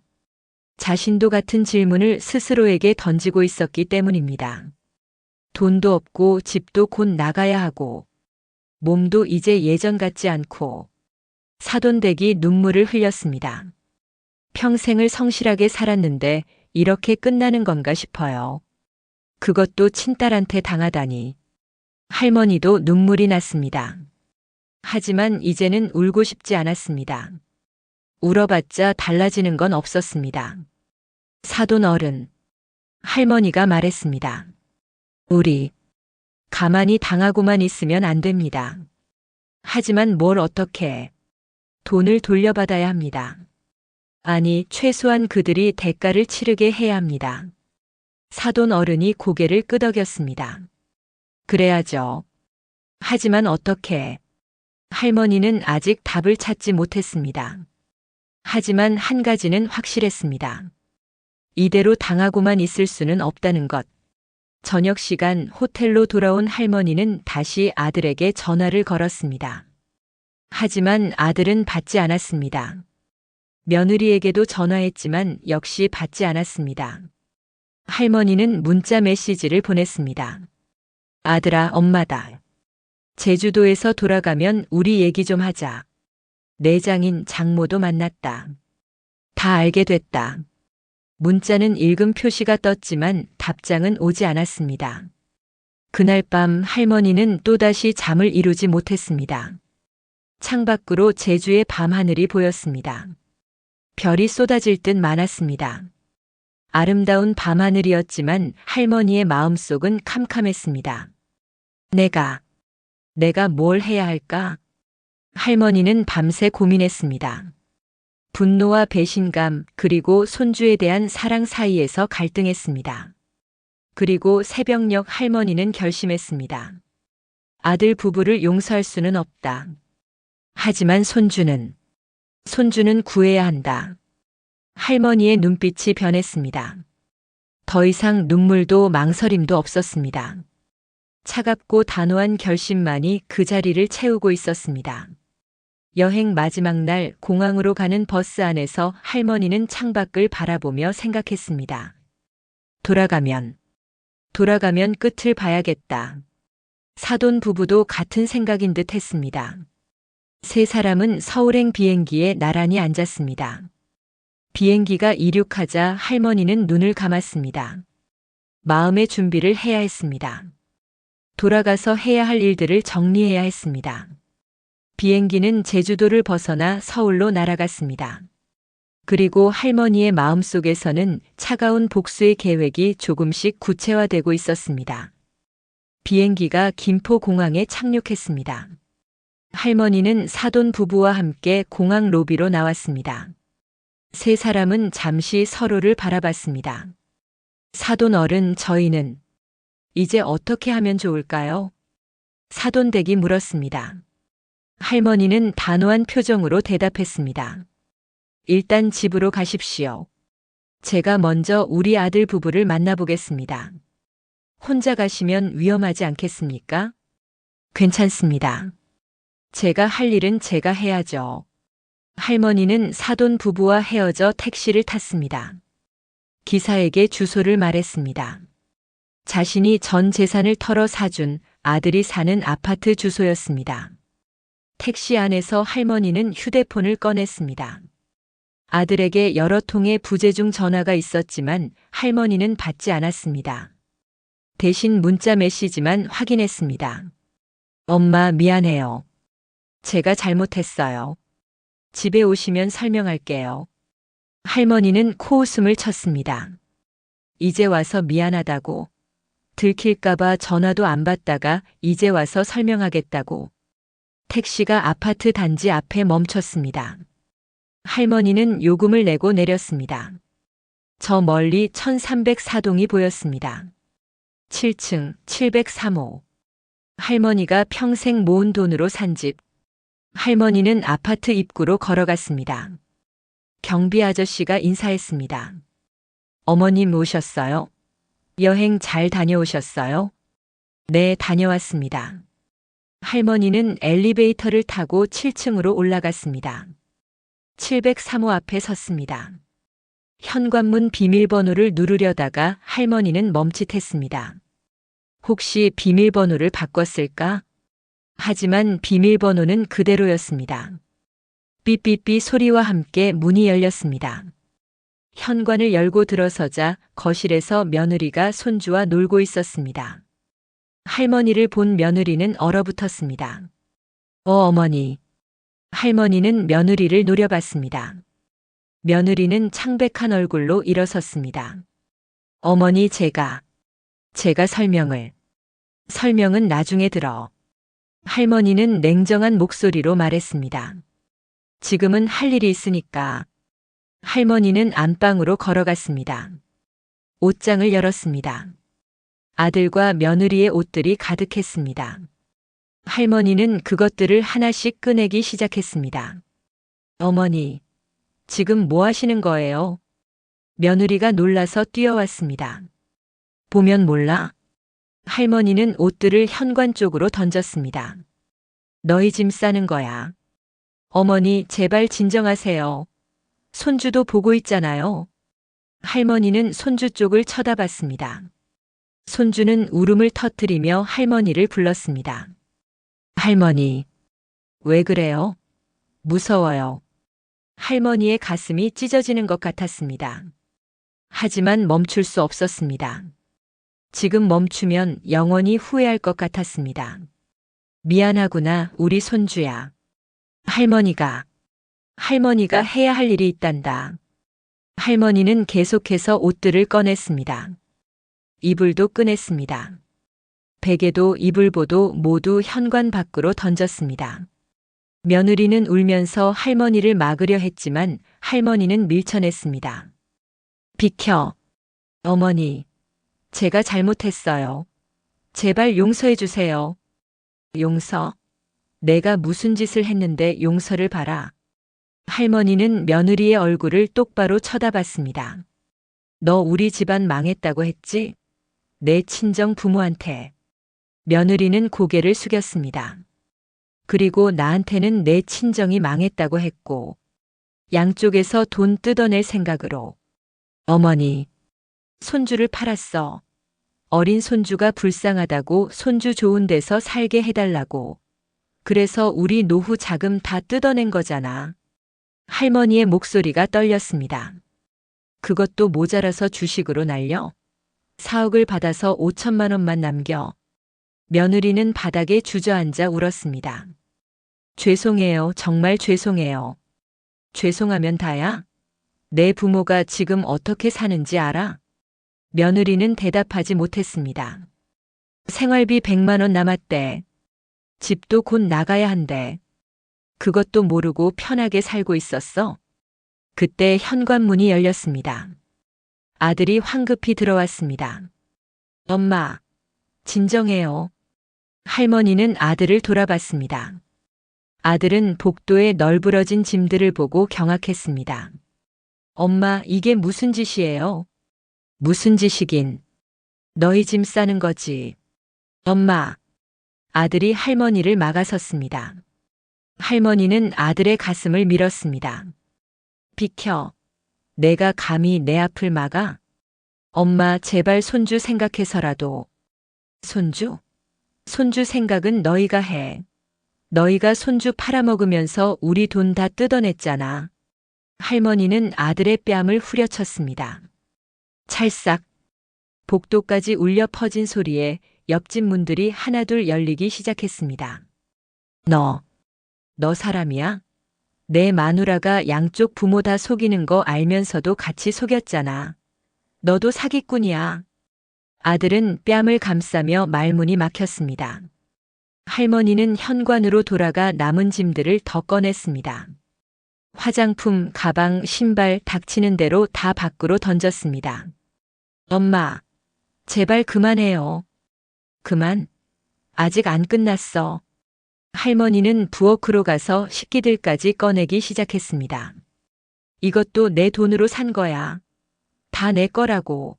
S1: 자신도 같은 질문을 스스로에게 던지고 있었기 때문입니다. 돈도 없고 집도 곧 나가야 하고 몸도 이제 예전 같지 않고 사돈댁이 눈물을 흘렸습니다. 평생을 성실하게 살았는데 이렇게 끝나는 건가 싶어요. 그것도 친딸한테 당하다니. 할머니도 눈물이 났습니다. 하지만 이제는 울고 싶지 않았습니다. 울어봤자 달라지는 건 없었습니다. 사돈 어른. 할머니가 말했습니다. 우리 가만히 당하고만 있으면 안 됩니다. 하지만 뭘 어떻게 해. 돈을 돌려받아야 합니다. 아니, 최소한 그들이 대가를 치르게 해야 합니다. 사돈 어른이 고개를 끄덕였습니다. 그래야죠. 하지만 어떻게 해. 할머니는 아직 답을 찾지 못했습니다. 하지만 한 가지는 확실했습니다. 이대로 당하고만 있을 수는 없다는 것. 저녁 시간 호텔로 돌아온 할머니는 다시 아들에게 전화를 걸었습니다. 하지만 아들은 받지 않았습니다. 며느리에게도 전화했지만 역시 받지 않았습니다. 할머니는 문자 메시지를 보냈습니다. 아들아, 엄마다. 제주도에서 돌아가면 우리 얘기 좀 하자. 내장인 장모도 만났다. 다 알게 됐다. 문자는 읽음 표시가 떴지만 답장은 오지 않았습니다. 그날 밤 할머니는 또다시 잠을 이루지 못했습니다. 창밖으로 제주의 밤하늘이 보였습니다. 별이 쏟아질 듯 많았습니다. 아름다운 밤하늘이었지만 할머니의 마음속은 캄캄했습니다. 내가 뭘 해야 할까? 할머니는 밤새 고민했습니다. 분노와 배신감 그리고 손주에 대한 사랑 사이에서 갈등했습니다. 그리고 새벽녘 할머니는 결심했습니다. 아들 부부를 용서할 수는 없다. 하지만 손주는 구해야 한다. 할머니의 눈빛이 변했습니다. 더 이상 눈물도 망설임도 없었습니다. 차갑고 단호한 결심만이 그 자리를 채우고 있었습니다. 여행 마지막 날 공항으로 가는 버스 안에서 할머니는 창밖을 바라보며 생각했습니다. 돌아가면 끝을 봐야겠다. 사돈 부부도 같은 생각인 듯 했습니다. 세 사람은 서울행 비행기에 나란히 앉았습니다. 비행기가 이륙하자 할머니는 눈을 감았습니다. 마음의 준비를 해야 했습니다. 돌아가서 해야 할 일들을 정리해야 했습니다. 비행기는 제주도를 벗어나 서울로 날아갔습니다. 그리고 할머니의 마음속에서는 차가운 복수의 계획이 조금씩 구체화되고 있었습니다. 비행기가 김포공항에 착륙했습니다. 할머니는 사돈 부부와 함께 공항 로비로 나왔습니다. 세 사람은 잠시 서로를 바라봤습니다. 사돈 어른, 저희는 이제 어떻게 하면 좋을까요? 사돈댁이 물었습니다. 할머니는 단호한 표정으로 대답했습니다. 일단 집으로 가십시오. 제가 먼저 우리 아들 부부를 만나보겠습니다. 혼자 가시면 위험하지 않겠습니까? 괜찮습니다. 제가 할 일은 제가 해야죠. 할머니는 사돈 부부와 헤어져 택시를 탔습니다. 기사에게 주소를 말했습니다. 자신이 전 재산을 털어 사준 아들이 사는 아파트 주소였습니다. 택시 안에서 할머니는 휴대폰을 꺼냈습니다. 아들에게 여러 통의 부재중 전화가 있었지만 할머니는 받지 않았습니다. 대신 문자 메시지만 확인했습니다. 엄마, 미안해요. 제가 잘못했어요. 집에 오시면 설명할게요. 할머니는 코웃음을 쳤습니다. 이제 와서 미안하다고. 들킬까봐 전화도 안 받다가 이제 와서 설명하겠다고. 택시가 아파트 단지 앞에 멈췄습니다. 할머니는 요금을 내고 내렸습니다. 저 멀리 1304동이 보였습니다. 7층 703호. 할머니가 평생 모은 돈으로 산 집. 할머니는 아파트 입구로 걸어갔습니다. 경비 아저씨가 인사했습니다. 어머님 오셨어요? 여행 잘 다녀오셨어요? 네, 다녀왔습니다. 할머니는 엘리베이터를 타고 7층으로 올라갔습니다. 703호 앞에 섰습니다. 현관문 비밀번호를 누르려다가 할머니는 멈칫했습니다. 혹시 비밀번호를 바꿨을까? 하지만 비밀번호는 그대로였습니다. 삐삐삐 소리와 함께 문이 열렸습니다. 현관을 열고 들어서자 거실에서 며느리가 손주와 놀고 있었습니다. 할머니를 본 며느리는 얼어붙었습니다. 어머니. 할머니는 며느리를 노려봤습니다. 며느리는 창백한 얼굴로 일어섰습니다. 어머니 제가 설명은 나중에 들어. 할머니는 냉정한 목소리로 말했습니다. 지금은 할 일이 있으니까. 할머니는 안방으로 걸어갔습니다. 옷장을 열었습니다. 아들과 며느리의 옷들이 가득했습니다. 할머니는 그것들을 하나씩 꺼내기 시작했습니다. 어머니, 지금 뭐 하시는 거예요? 며느리가 놀라서 뛰어왔습니다. 보면 몰라? 할머니는 옷들을 현관 쪽으로 던졌습니다. 너희 짐 싸는 거야. 어머니, 제발 진정하세요. 손주도 보고 있잖아요. 할머니는 손주 쪽을 쳐다봤습니다. 손주는 울음을 터뜨리며 할머니를 불렀습니다. 할머니, 왜 그래요? 무서워요. 할머니의 가슴이 찢어지는 것 같았습니다. 하지만 멈출 수 없었습니다. 지금 멈추면 영원히 후회할 것 같았습니다. 미안하구나, 우리 손주야. 할머니가 해야 할 일이 있단다. 할머니는 계속해서 옷들을 꺼냈습니다. 이불도 꺼냈습니다. 베개도 이불보도 모두 현관 밖으로 던졌습니다. 며느리는 울면서 할머니를 막으려 했지만 할머니는 밀쳐냈습니다. 비켜. 어머니, 제가 잘못했어요. 제발 용서해 주세요. 용서? 내가 무슨 짓을 했는데 용서를 바라. 할머니는 며느리의 얼굴을 똑바로 쳐다봤습니다. 너 우리 집안 망했다고 했지? 내 친정 부모한테. 며느리는 고개를 숙였습니다. 그리고 나한테는 내 친정이 망했다고 했고, 양쪽에서 돈 뜯어낼 생각으로. 어머니, 손주를 팔았어. 어린 손주가 불쌍하다고 손주 좋은 데서 살게 해달라고. 그래서 우리 노후 자금 다 뜯어낸 거잖아. 할머니의 목소리가 떨렸습니다. 그것도 모자라서 주식으로 날려? 4억을 받아서 5천만 원만 남겨. 며느리는 바닥에 주저앉아 울었습니다. 죄송해요. 정말 죄송해요. 죄송하면 다야? 내 부모가 지금 어떻게 사는지 알아? 며느리는 대답하지 못했습니다. 생활비 100만 원 남았대. 집도 곧 나가야 한대. 그것도 모르고 편하게 살고 있었어? 그때 현관문이 열렸습니다. 아들이 황급히 들어왔습니다. 엄마, 진정해요. 할머니는 아들을 돌아봤습니다. 아들은 복도에 널브러진 짐들을 보고 경악했습니다. 엄마, 이게 무슨 짓이에요? 무슨 짓이긴. 너희 짐 싸는 거지. 엄마. 아들이 할머니를 막아섰습니다. 할머니는 아들의 가슴을 밀었습니다. 비켜. 내가 감히 내 앞을 막아? 엄마, 제발 손주 생각해서라도. 손주? 손주 생각은 너희가 해. 너희가 손주 팔아먹으면서 우리 돈 다 뜯어냈잖아. 할머니는 아들의 뺨을 후려쳤습니다. 찰싹. 복도까지 울려 퍼진 소리에 옆집 문들이 하나둘 열리기 시작했습니다. 너 사람이야? 내 마누라가 양쪽 부모 다 속이는 거 알면서도 같이 속였잖아. 너도 사기꾼이야. 아들은 뺨을 감싸며 말문이 막혔습니다. 할머니는 현관으로 돌아가 남은 짐들을 더 꺼냈습니다. 화장품, 가방, 신발 닥치는 대로 다 밖으로 던졌습니다. 엄마, 제발 그만해요. 그만? 아직 안 끝났어. 할머니는 부엌으로 가서 식기들까지 꺼내기 시작했습니다. 이것도 내 돈으로 산 거야. 다 내 거라고.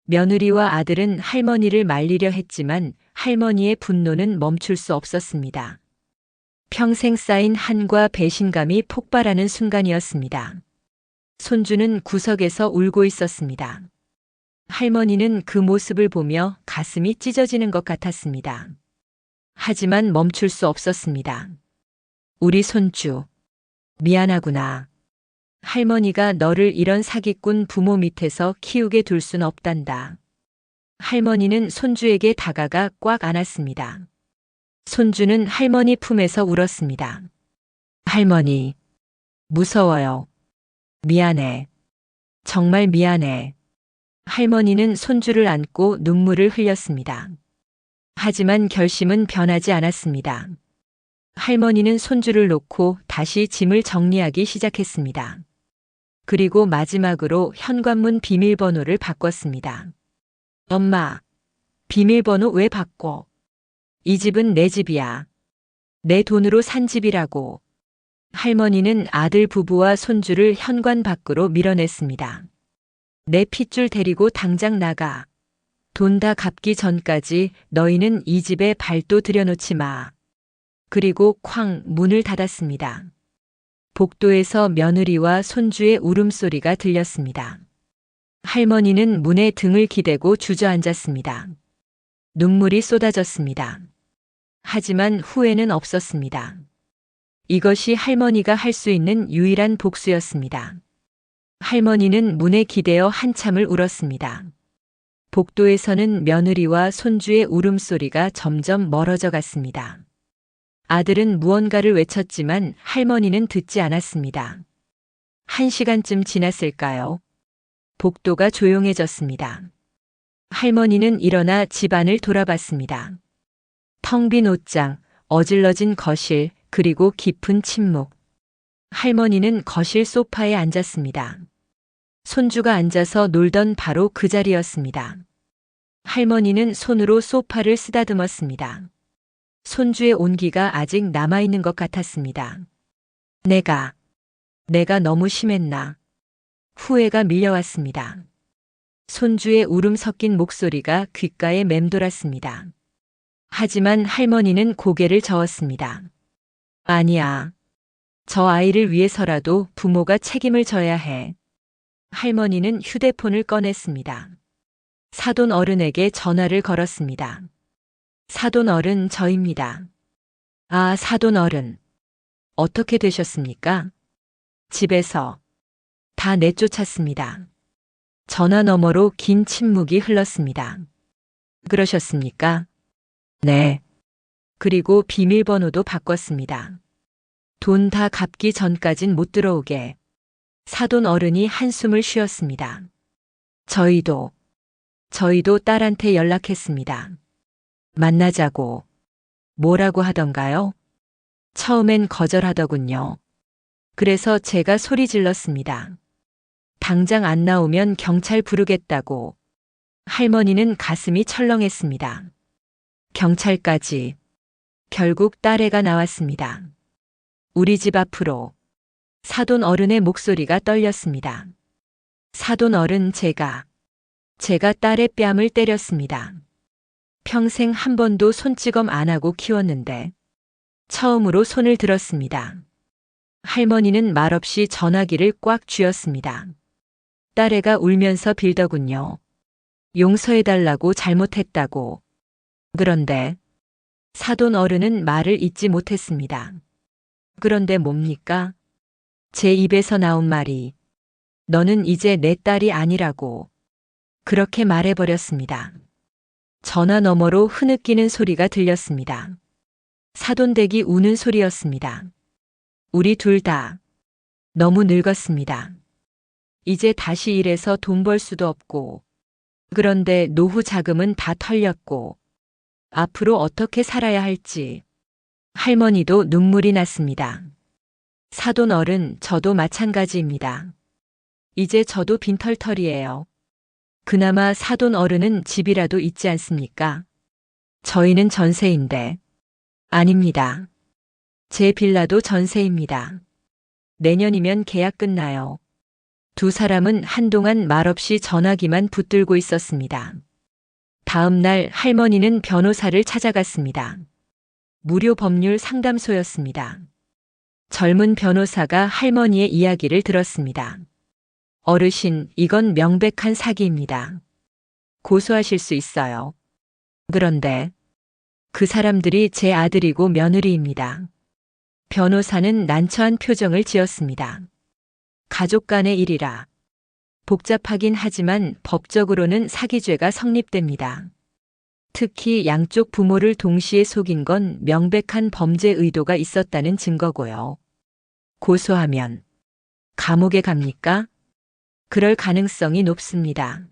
S1: 며느리와 아들은 할머니를 말리려 했지만 할머니의 분노는 멈출 수 없었습니다. 평생 쌓인 한과 배신감이 폭발하는 순간이었습니다. 손주는 구석에서 울고 있었습니다. 할머니는 그 모습을 보며 가슴이 찢어지는 것 같았습니다. 하지만 멈출 수 없었습니다. 우리 손주, 미안하구나. 할머니가 너를 이런 사기꾼 부모 밑에서 키우게 둘 순 없단다. 할머니는 손주에게 다가가 꽉 안았습니다. 손주는 할머니 품에서 울었습니다. 할머니, 무서워요. 미안해. 정말 미안해. 할머니는 손주를 안고 눈물을 흘렸습니다. 하지만 결심은 변하지 않았습니다. 할머니는 손주를 놓고 다시 짐을 정리하기 시작했습니다. 그리고 마지막으로 현관문 비밀번호를 바꿨습니다. 엄마, 비밀번호 왜 바꿔? 이 집은 내 집이야. 내 돈으로 산 집이라고. 할머니는 아들 부부와 손주를 현관 밖으로 밀어냈습니다. 내 핏줄 데리고 당장 나가. 돈 다 갚기 전까지 너희는 이 집에 발도 들여놓지 마. 그리고 쾅 문을 닫았습니다. 복도에서 며느리와 손주의 울음소리가 들렸습니다. 할머니는 문에 등을 기대고 주저앉았습니다. 눈물이 쏟아졌습니다. 하지만 후회는 없었습니다. 이것이 할머니가 할 수 있는 유일한 복수였습니다. 할머니는 문에 기대어 한참을 울었습니다. 복도에서는 며느리와 손주의 울음소리가 점점 멀어져 갔습니다. 아들은 무언가를 외쳤지만 할머니는 듣지 않았습니다. 1시간쯤 지났을까요? 복도가 조용해졌습니다. 할머니는 일어나 집안을 돌아봤습니다. 텅 빈 옷장, 어질러진 거실, 그리고 깊은 침묵. 할머니는 거실 소파에 앉았습니다. 손주가 앉아서 놀던 바로 그 자리였습니다. 할머니는 손으로 소파를 쓰다듬었습니다. 손주의 온기가 아직 남아있는 것 같았습니다. 내가 너무 심했나. 후회가 밀려왔습니다. 손주의 울음 섞인 목소리가 귓가에 맴돌았습니다. 하지만 할머니는 고개를 저었습니다. 아니야. 저 아이를 위해서라도 부모가 책임을 져야 해. 할머니는 휴대폰을 꺼냈습니다. 사돈 어른에게 전화를 걸었습니다. 사돈 어른, 저입니다. 아, 사돈 어른. 어떻게 되셨습니까? 집에서 다 내쫓았습니다. 전화 너머로 긴 침묵이 흘렀습니다. 그러셨습니까? 네. 그리고 비밀번호도 바꿨습니다. 돈 다 갚기 전까진 못 들어오게. 사돈 어른이 한숨을 쉬었습니다. 저희도 딸한테 연락했습니다. 만나자고. 뭐라고 하던가요? 처음엔 거절하더군요. 그래서 제가 소리 질렀습니다. 당장 안 나오면 경찰 부르겠다고. 할머니는 가슴이 철렁했습니다. 경찰까지. 결국 딸애가 나왔습니다. 우리 집 앞으로. 사돈 어른의 목소리가 떨렸습니다. 사돈 어른, 제가 딸의 뺨을 때렸습니다. 평생 한 번도 손찌검 안 하고 키웠는데 처음으로 손을 들었습니다. 할머니는 말없이 전화기를 꽉 쥐었습니다. 딸애가 울면서 빌더군요. 용서해달라고, 잘못했다고. 그런데 사돈 어른은 말을 잇지 못했습니다. 그런데 뭡니까? 제 입에서 나온 말이 너는 이제 내 딸이 아니라고. 그렇게 말해버렸습니다. 전화 너머로 흐느끼는 소리가 들렸습니다. 사돈댁이 우는 소리였습니다. 우리 둘 다 너무 늙었습니다. 이제 다시 일해서 돈 벌 수도 없고, 그런데 노후 자금은 다 털렸고, 앞으로 어떻게 살아야 할지. 할머니도 눈물이 났습니다. 사돈 어른, 저도 마찬가지입니다. 이제 저도 빈털털이에요. 그나마 사돈 어른은 집이라도 있지 않습니까? 저희는 전세인데. 아닙니다. 제 빌라도 전세입니다. 내년이면 계약 끝나요. 두 사람은 한동안 말없이 전화기만 붙들고 있었습니다. 다음 날 할머니는 변호사를 찾아갔습니다. 무료 법률 상담소였습니다. 젊은 변호사가 할머니의 이야기를 들었습니다. 어르신, 이건 명백한 사기입니다. 고소하실 수 있어요. 그런데 그 사람들이 제 아들이고 며느리입니다. 변호사는 난처한 표정을 지었습니다. 가족 간의 일이라. 복잡하긴 하지만 법적으로는 사기죄가 성립됩니다. 특히 양쪽 부모를 동시에 속인 건 명백한 범죄 의도가 있었다는 증거고요. 고소하면 감옥에 갑니까? 그럴 가능성이 높습니다.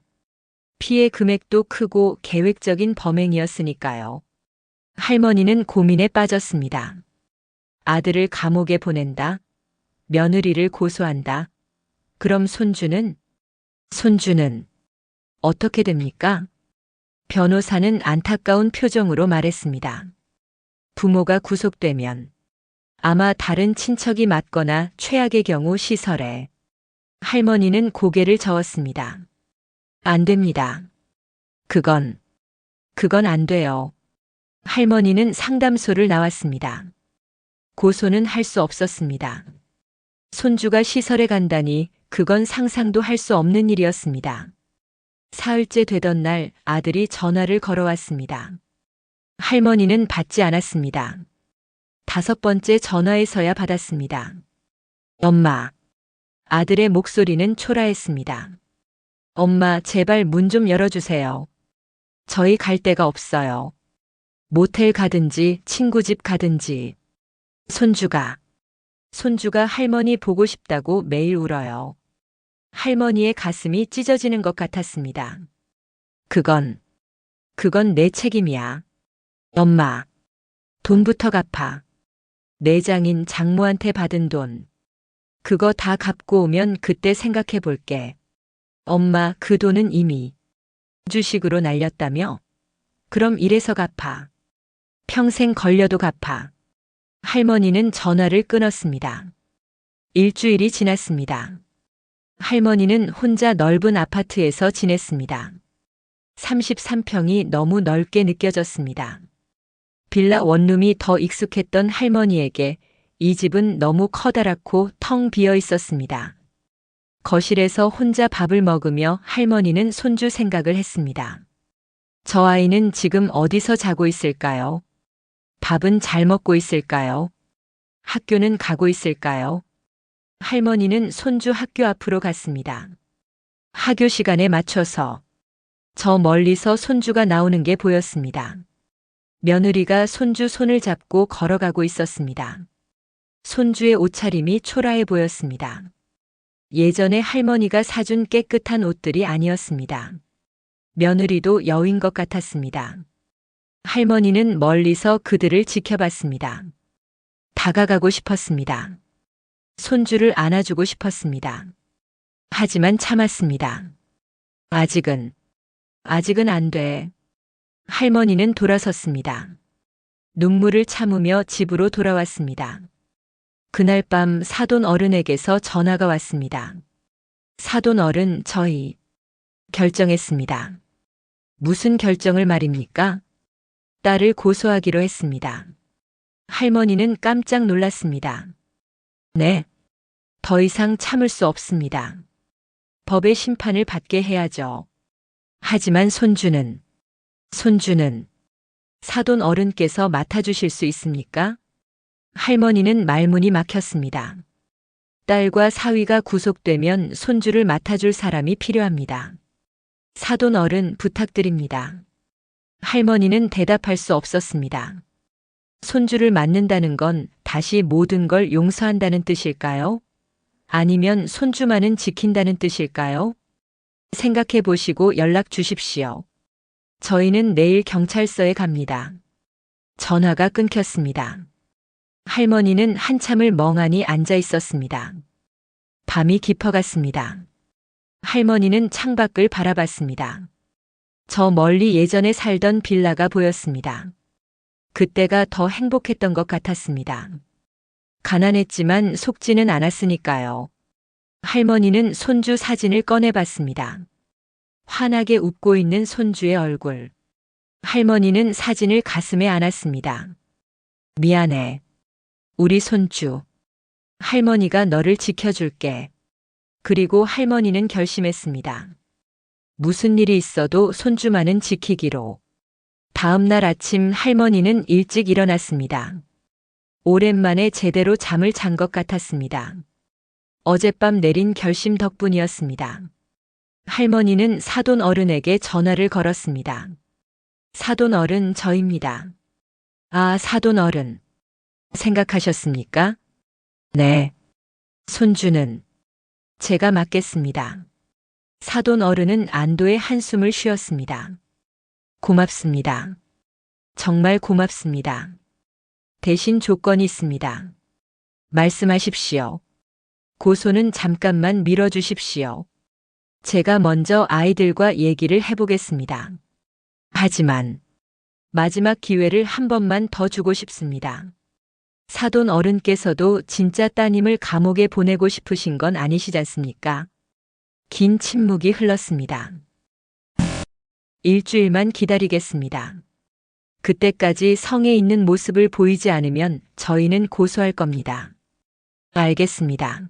S1: 피해 금액도 크고 계획적인 범행이었으니까요. 할머니는 고민에 빠졌습니다. 아들을 감옥에 보낸다. 며느리를 고소한다. 그럼 손주는 어떻게 됩니까? 변호사는 안타까운 표정으로 말했습니다. 부모가 구속되면 아마 다른 친척이 맡거나 최악의 경우 시설에. 할머니는 고개를 저었습니다. 안 됩니다. 그건 안 돼요. 할머니는 상담소를 나왔습니다. 고소는 할 수 없었습니다. 손주가 시설에 간다니 그건 상상도 할 수 없는 일이었습니다. 사흘째 되던 날 아들이 전화를 걸어왔습니다. 할머니는 받지 않았습니다. 5번째 전화에서야 받았습니다. 엄마. 아들의 목소리는 초라했습니다. 엄마, 제발 문 좀 열어주세요. 저희 갈 데가 없어요. 모텔 가든지 친구 집 가든지. 손주가 할머니 보고 싶다고 매일 울어요. 할머니의 가슴이 찢어지는 것 같았습니다. 그건 내 책임이야. 엄마, 돈부터 갚아. 내장인 장모한테 받은 돈. 그거 다 갚고 오면 그때 생각해 볼게. 엄마, 그 돈은 이미 주식으로 날렸다며? 그럼 이래서 갚아. 평생 걸려도 갚아. 할머니는 전화를 끊었습니다. 일주일이 지났습니다. 할머니는 혼자 넓은 아파트에서 지냈습니다. 33평이 너무 넓게 느껴졌습니다. 빌라 원룸이 더 익숙했던 할머니에게 이 집은 너무 커다랗고 텅 비어 있었습니다. 거실에서 혼자 밥을 먹으며 할머니는 손주 생각을 했습니다. 저 아이는 지금 어디서 자고 있을까요? 밥은 잘 먹고 있을까요? 학교는 가고 있을까요? 할머니는 손주 학교 앞으로 갔습니다. 학교 시간에 맞춰서 저 멀리서 손주가 나오는 게 보였습니다. 며느리가 손주 손을 잡고 걸어가고 있었습니다. 손주의 옷차림이 초라해 보였습니다. 예전에 할머니가 사준 깨끗한 옷들이 아니었습니다. 며느리도 여인 것 같았습니다. 할머니는 멀리서 그들을 지켜봤습니다. 다가가고 싶었습니다. 손주를 안아주고 싶었습니다. 하지만 참았습니다. 아직은 안 돼. 할머니는 돌아섰습니다. 눈물을 참으며 집으로 돌아왔습니다. 그날 밤 사돈 어른에게서 전화가 왔습니다. 사돈 어른, 저희 결정했습니다. 무슨 결정을 말입니까? 딸을 고소하기로 했습니다. 할머니는 깜짝 놀랐습니다. 네. 더 이상 참을 수 없습니다. 법의 심판을 받게 해야죠. 하지만 손주는 사돈 어른께서 맡아주실 수 있습니까? 할머니는 말문이 막혔습니다. 딸과 사위가 구속되면 손주를 맡아줄 사람이 필요합니다. 사돈 어른, 부탁드립니다. 할머니는 대답할 수 없었습니다. 손주를 맡는다는 건 다시 모든 걸 용서한다는 뜻일까요? 아니면 손주만은 지킨다는 뜻일까요? 생각해 보시고 연락 주십시오. 저희는 내일 경찰서에 갑니다. 전화가 끊겼습니다. 할머니는 한참을 멍하니 앉아 있었습니다. 밤이 깊어갔습니다. 할머니는 창밖을 바라봤습니다. 저 멀리 예전에 살던 빌라가 보였습니다. 그때가 더 행복했던 것 같았습니다. 가난했지만 속지는 않았으니까요. 할머니는 손주 사진을 꺼내봤습니다. 환하게 웃고 있는 손주의 얼굴. 할머니는 사진을 가슴에 안았습니다. 미안해. 우리 손주. 할머니가 너를 지켜줄게. 그리고 할머니는 결심했습니다. 무슨 일이 있어도 손주만은 지키기로. 다음 날 아침 할머니는 일찍 일어났습니다. 오랜만에 제대로 잠을 잔 것 같았습니다. 어젯밤 내린 결심 덕분이었습니다. 할머니는 사돈 어른에게 전화를 걸었습니다. 사돈 어른, 저입니다. 아, 사돈 어른. 생각하셨습니까? 네. 손주는 제가 맡겠습니다. 사돈 어른은 안도의 한숨을 쉬었습니다. 고맙습니다. 정말 고맙습니다. 대신 조건이 있습니다. 말씀하십시오. 고소는 잠깐만 밀어주십시오. 제가 먼저 아이들과 얘기를 해보겠습니다. 하지만 마지막 기회를 한 번만 더 주고 싶습니다. 사돈 어른께서도 진짜 따님을 감옥에 보내고 싶으신 건 아니시지 않습니까? 긴 침묵이 흘렀습니다. 일주일만 기다리겠습니다. 그때까지 성에 있는 모습을 보이지 않으면 저희는 고소할 겁니다. 알겠습니다.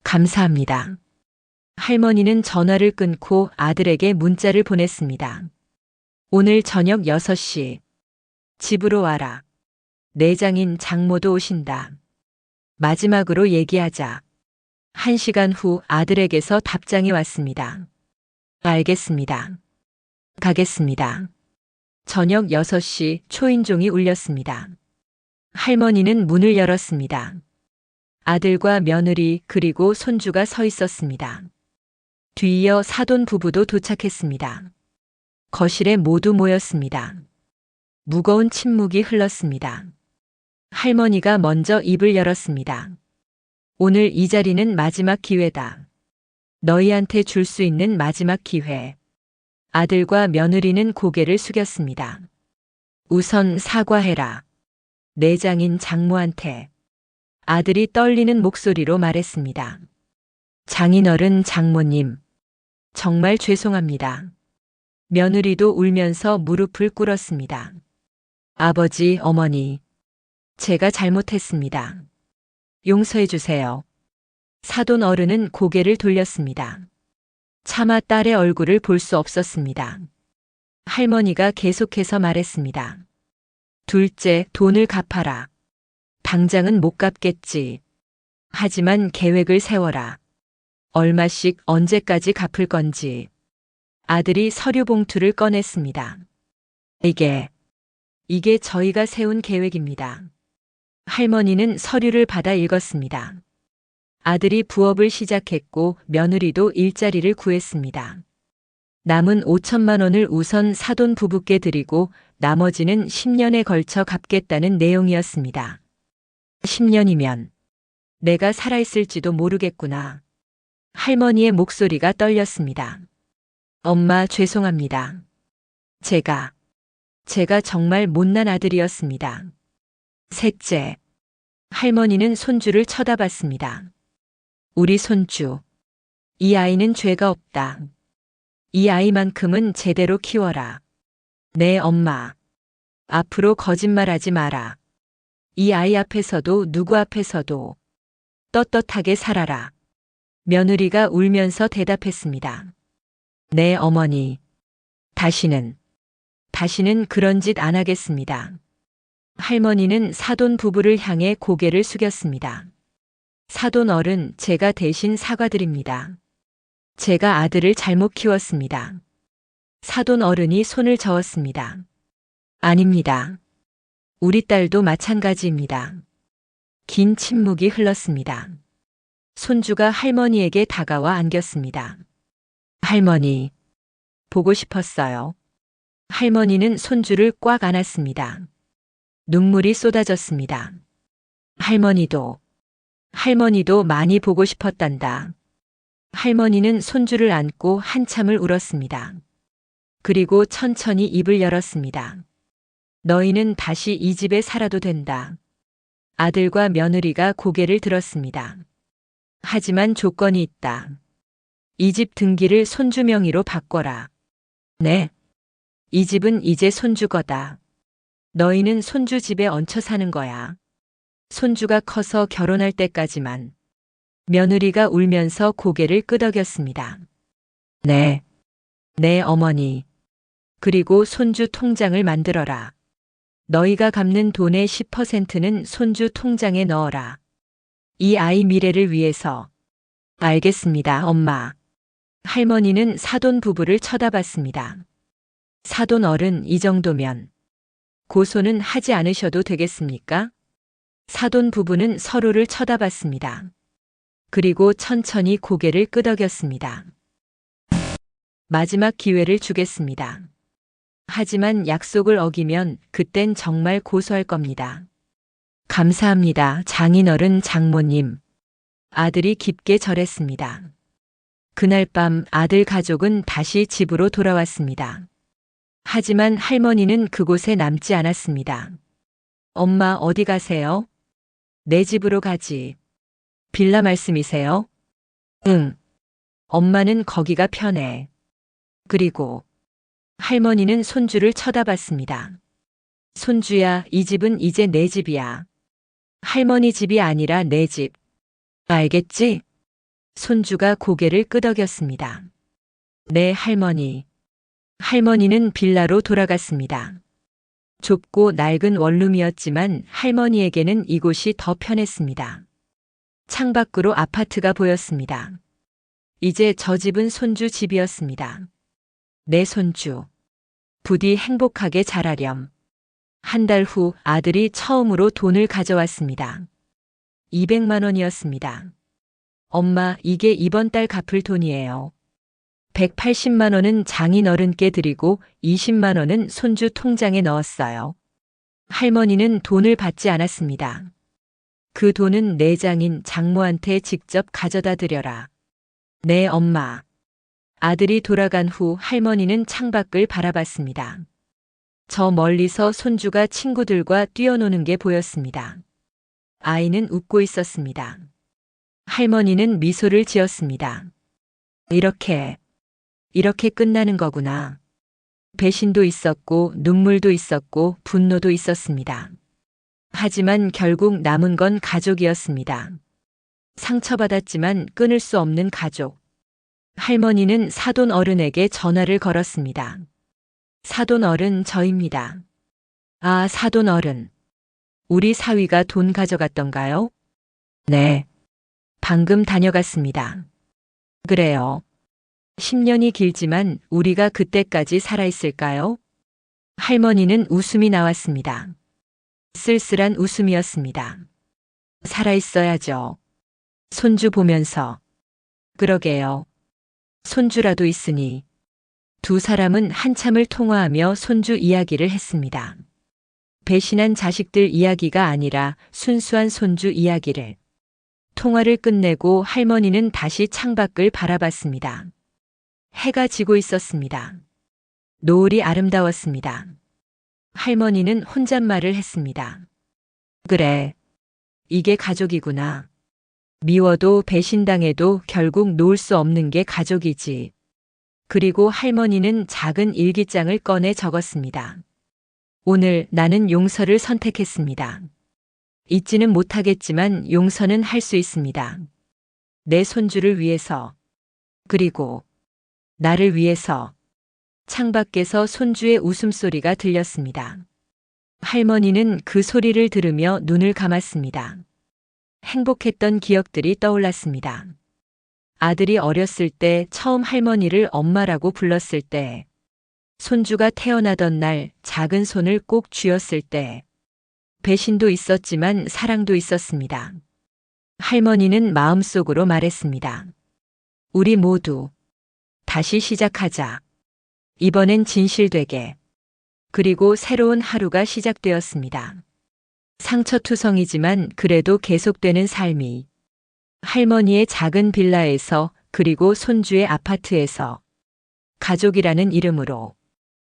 S1: 감사합니다. 할머니는 전화를 끊고 아들에게 문자를 보냈습니다. 오늘 저녁 6시. 집으로 와라. 내장인 장모도 오신다. 마지막으로 얘기하자. 1시간 후 아들에게서 답장이 왔습니다. 알겠습니다. 가겠습니다. 저녁 6시 초인종이 울렸습니다. 할머니는 문을 열었습니다. 아들과 며느리 그리고 손주가 서 있었습니다. 뒤이어 사돈 부부도 도착했습니다. 거실에 모두 모였습니다. 무거운 침묵이 흘렀습니다. 할머니가 먼저 입을 열었습니다. 오늘 이 자리는 마지막 기회다. 너희한테 줄 수 있는 마지막 기회. 아들과 며느리는 고개를 숙였습니다. 우선 사과해라. 내장인 장모한테. 아들이 떨리는 목소리로 말했습니다. 장인어른, 장모님. 정말 죄송합니다. 며느리도 울면서 무릎을 꿇었습니다. 아버지, 어머니. 제가 잘못했습니다. 용서해 주세요. 사돈 어른은 고개를 돌렸습니다. 차마 딸의 얼굴을 볼 수 없었습니다. 할머니가 계속해서 말했습니다. 둘째, 돈을 갚아라. 당장은 못 갚겠지. 하지만 계획을 세워라. 얼마씩 언제까지 갚을 건지. 아들이 서류 봉투를 꺼냈습니다. 이게 저희가 세운 계획입니다. 할머니는 서류를 받아 읽었습니다. 아들이 부업을 시작했고 며느리도 일자리를 구했습니다. 남은 5천만 원을 우선 사돈 부부께 드리고 나머지는 10년에 걸쳐 갚겠다는 내용이었습니다. 10년이면 내가 살아있을지도 모르겠구나. 할머니의 목소리가 떨렸습니다. 엄마, 죄송합니다. 제가 정말 못난 아들이었습니다. 셋째, 할머니는 손주를 쳐다봤습니다. 우리 손주. 이 아이는 죄가 없다. 이 아이만큼은 제대로 키워라. 네, 엄마. 앞으로 거짓말하지 마라. 이 아이 앞에서도 누구 앞에서도 떳떳하게 살아라. 며느리가 울면서 대답했습니다. 네, 어머니. 다시는 그런 짓 안 하겠습니다. 할머니는 사돈 부부를 향해 고개를 숙였습니다. 사돈 어른, 제가 대신 사과드립니다. 제가 아들을 잘못 키웠습니다. 사돈 어른이 손을 저었습니다. 아닙니다. 우리 딸도 마찬가지입니다. 긴 침묵이 흘렀습니다. 손주가 할머니에게 다가와 안겼습니다. 할머니, 보고 싶었어요. 할머니는 손주를 꽉 안았습니다. 눈물이 쏟아졌습니다. 할머니도 많이 보고 싶었단다. 할머니는 손주를 안고 한참을 울었습니다. 그리고 천천히 입을 열었습니다. 너희는 다시 이 집에 살아도 된다. 아들과 며느리가 고개를 들었습니다. 하지만 조건이 있다. 이 집 등기를 손주 명의로 바꿔라. 네. 이 집은 이제 손주 거다. 너희는 손주 집에 얹혀 사는 거야. 손주가 커서 결혼할 때까지만. 며느리가 울면서 고개를 끄덕였습니다. 네. 네, 어머니. 그리고 손주 통장을 만들어라. 너희가 갚는 돈의 10%는 손주 통장에 넣어라. 이 아이 미래를 위해서. 알겠습니다, 엄마. 할머니는 사돈 부부를 쳐다봤습니다. 사돈 어른, 이 정도면 고소는 하지 않으셔도 되겠습니까? 사돈 부부는 서로를 쳐다봤습니다. 그리고 천천히 고개를 끄덕였습니다. 마지막 기회를 주겠습니다. 하지만 약속을 어기면 그땐 정말 고소할 겁니다. 감사합니다, 장인어른, 장모님. 아들이 깊게 절했습니다. 그날 밤 아들 가족은 다시 집으로 돌아왔습니다. 하지만 할머니는 그곳에 남지 않았습니다. 엄마, 어디 가세요? 내 집으로 가지. 빌라 말씀이세요? 응. 엄마는 거기가 편해. 그리고 할머니는 손주를 쳐다봤습니다. 손주야, 이 집은 이제 내 집이야. 할머니 집이 아니라 내 집. 알겠지? 손주가 고개를 끄덕였습니다. 네, 할머니. 할머니는 빌라로 돌아갔습니다. 좁고 낡은 원룸이었지만 할머니에게는 이곳이 더 편했습니다. 창밖으로 아파트가 보였습니다. 이제 저 집은 손주 집이었습니다. 내 손주. 부디 행복하게 자라렴. 한 달 후 아들이 처음으로 돈을 가져왔습니다. 200만 원이었습니다. 엄마, 이게 이번 달 갚을 돈이에요. 180만 원은 장인어른께 드리고 20만 원은 손주 통장에 넣었어요. 할머니는 돈을 받지 않았습니다. 그 돈은 내장인 장모한테 직접 가져다 드려라. 네, 엄마. 아들이 돌아간 후 할머니는 창밖을 바라봤습니다. 저 멀리서 손주가 친구들과 뛰어노는 게 보였습니다. 아이는 웃고 있었습니다. 할머니는 미소를 지었습니다. 이렇게 끝나는 거구나. 배신도 있었고 눈물도 있었고 분노도 있었습니다. 하지만 결국 남은 건 가족이었습니다. 상처받았지만 끊을 수 없는 가족. 할머니는 사돈 어른에게 전화를 걸었습니다. 사돈 어른, 저입니다. 아, 사돈 어른. 우리 사위가 돈 가져갔던가요? 네. 방금 다녀갔습니다. 그래요. 10년이 길지만 우리가 그때까지 살아있을까요? 할머니는 웃음이 나왔습니다. 쓸쓸한 웃음이었습니다. 살아있어야죠. 손주 보면서. 그러게요. 손주라도 있으니. 두 사람은 한참을 통화하며 손주 이야기를 했습니다. 배신한 자식들 이야기가 아니라 순수한 손주 이야기를. 통화를 끝내고 할머니는 다시 창밖을 바라봤습니다. 해가 지고 있었습니다. 노을이 아름다웠습니다. 할머니는 혼잣말을 했습니다. 그래, 이게 가족이구나. 미워도 배신당해도 결국 놓을 수 없는 게 가족이지. 그리고 할머니는 작은 일기장을 꺼내 적었습니다. 오늘 나는 용서를 선택했습니다. 잊지는 못하겠지만 용서는 할 수 있습니다. 내 손주를 위해서. 그리고 나를 위해서. 창밖에서 손주의 웃음소리가 들렸습니다. 할머니는 그 소리를 들으며 눈을 감았습니다. 행복했던 기억들이 떠올랐습니다. 아들이 어렸을 때 처음 할머니를 엄마라고 불렀을 때, 손주가 태어나던 날 작은 손을 꼭 쥐었을 때, 배신도 있었지만 사랑도 있었습니다. 할머니는 마음속으로 말했습니다. 우리 모두 다시 시작하자. 이번엔 진실되게. 그리고 새로운 하루가 시작되었습니다. 상처투성이지만 그래도 계속되는 삶이. 할머니의 작은 빌라에서, 그리고 손주의 아파트에서 가족이라는 이름으로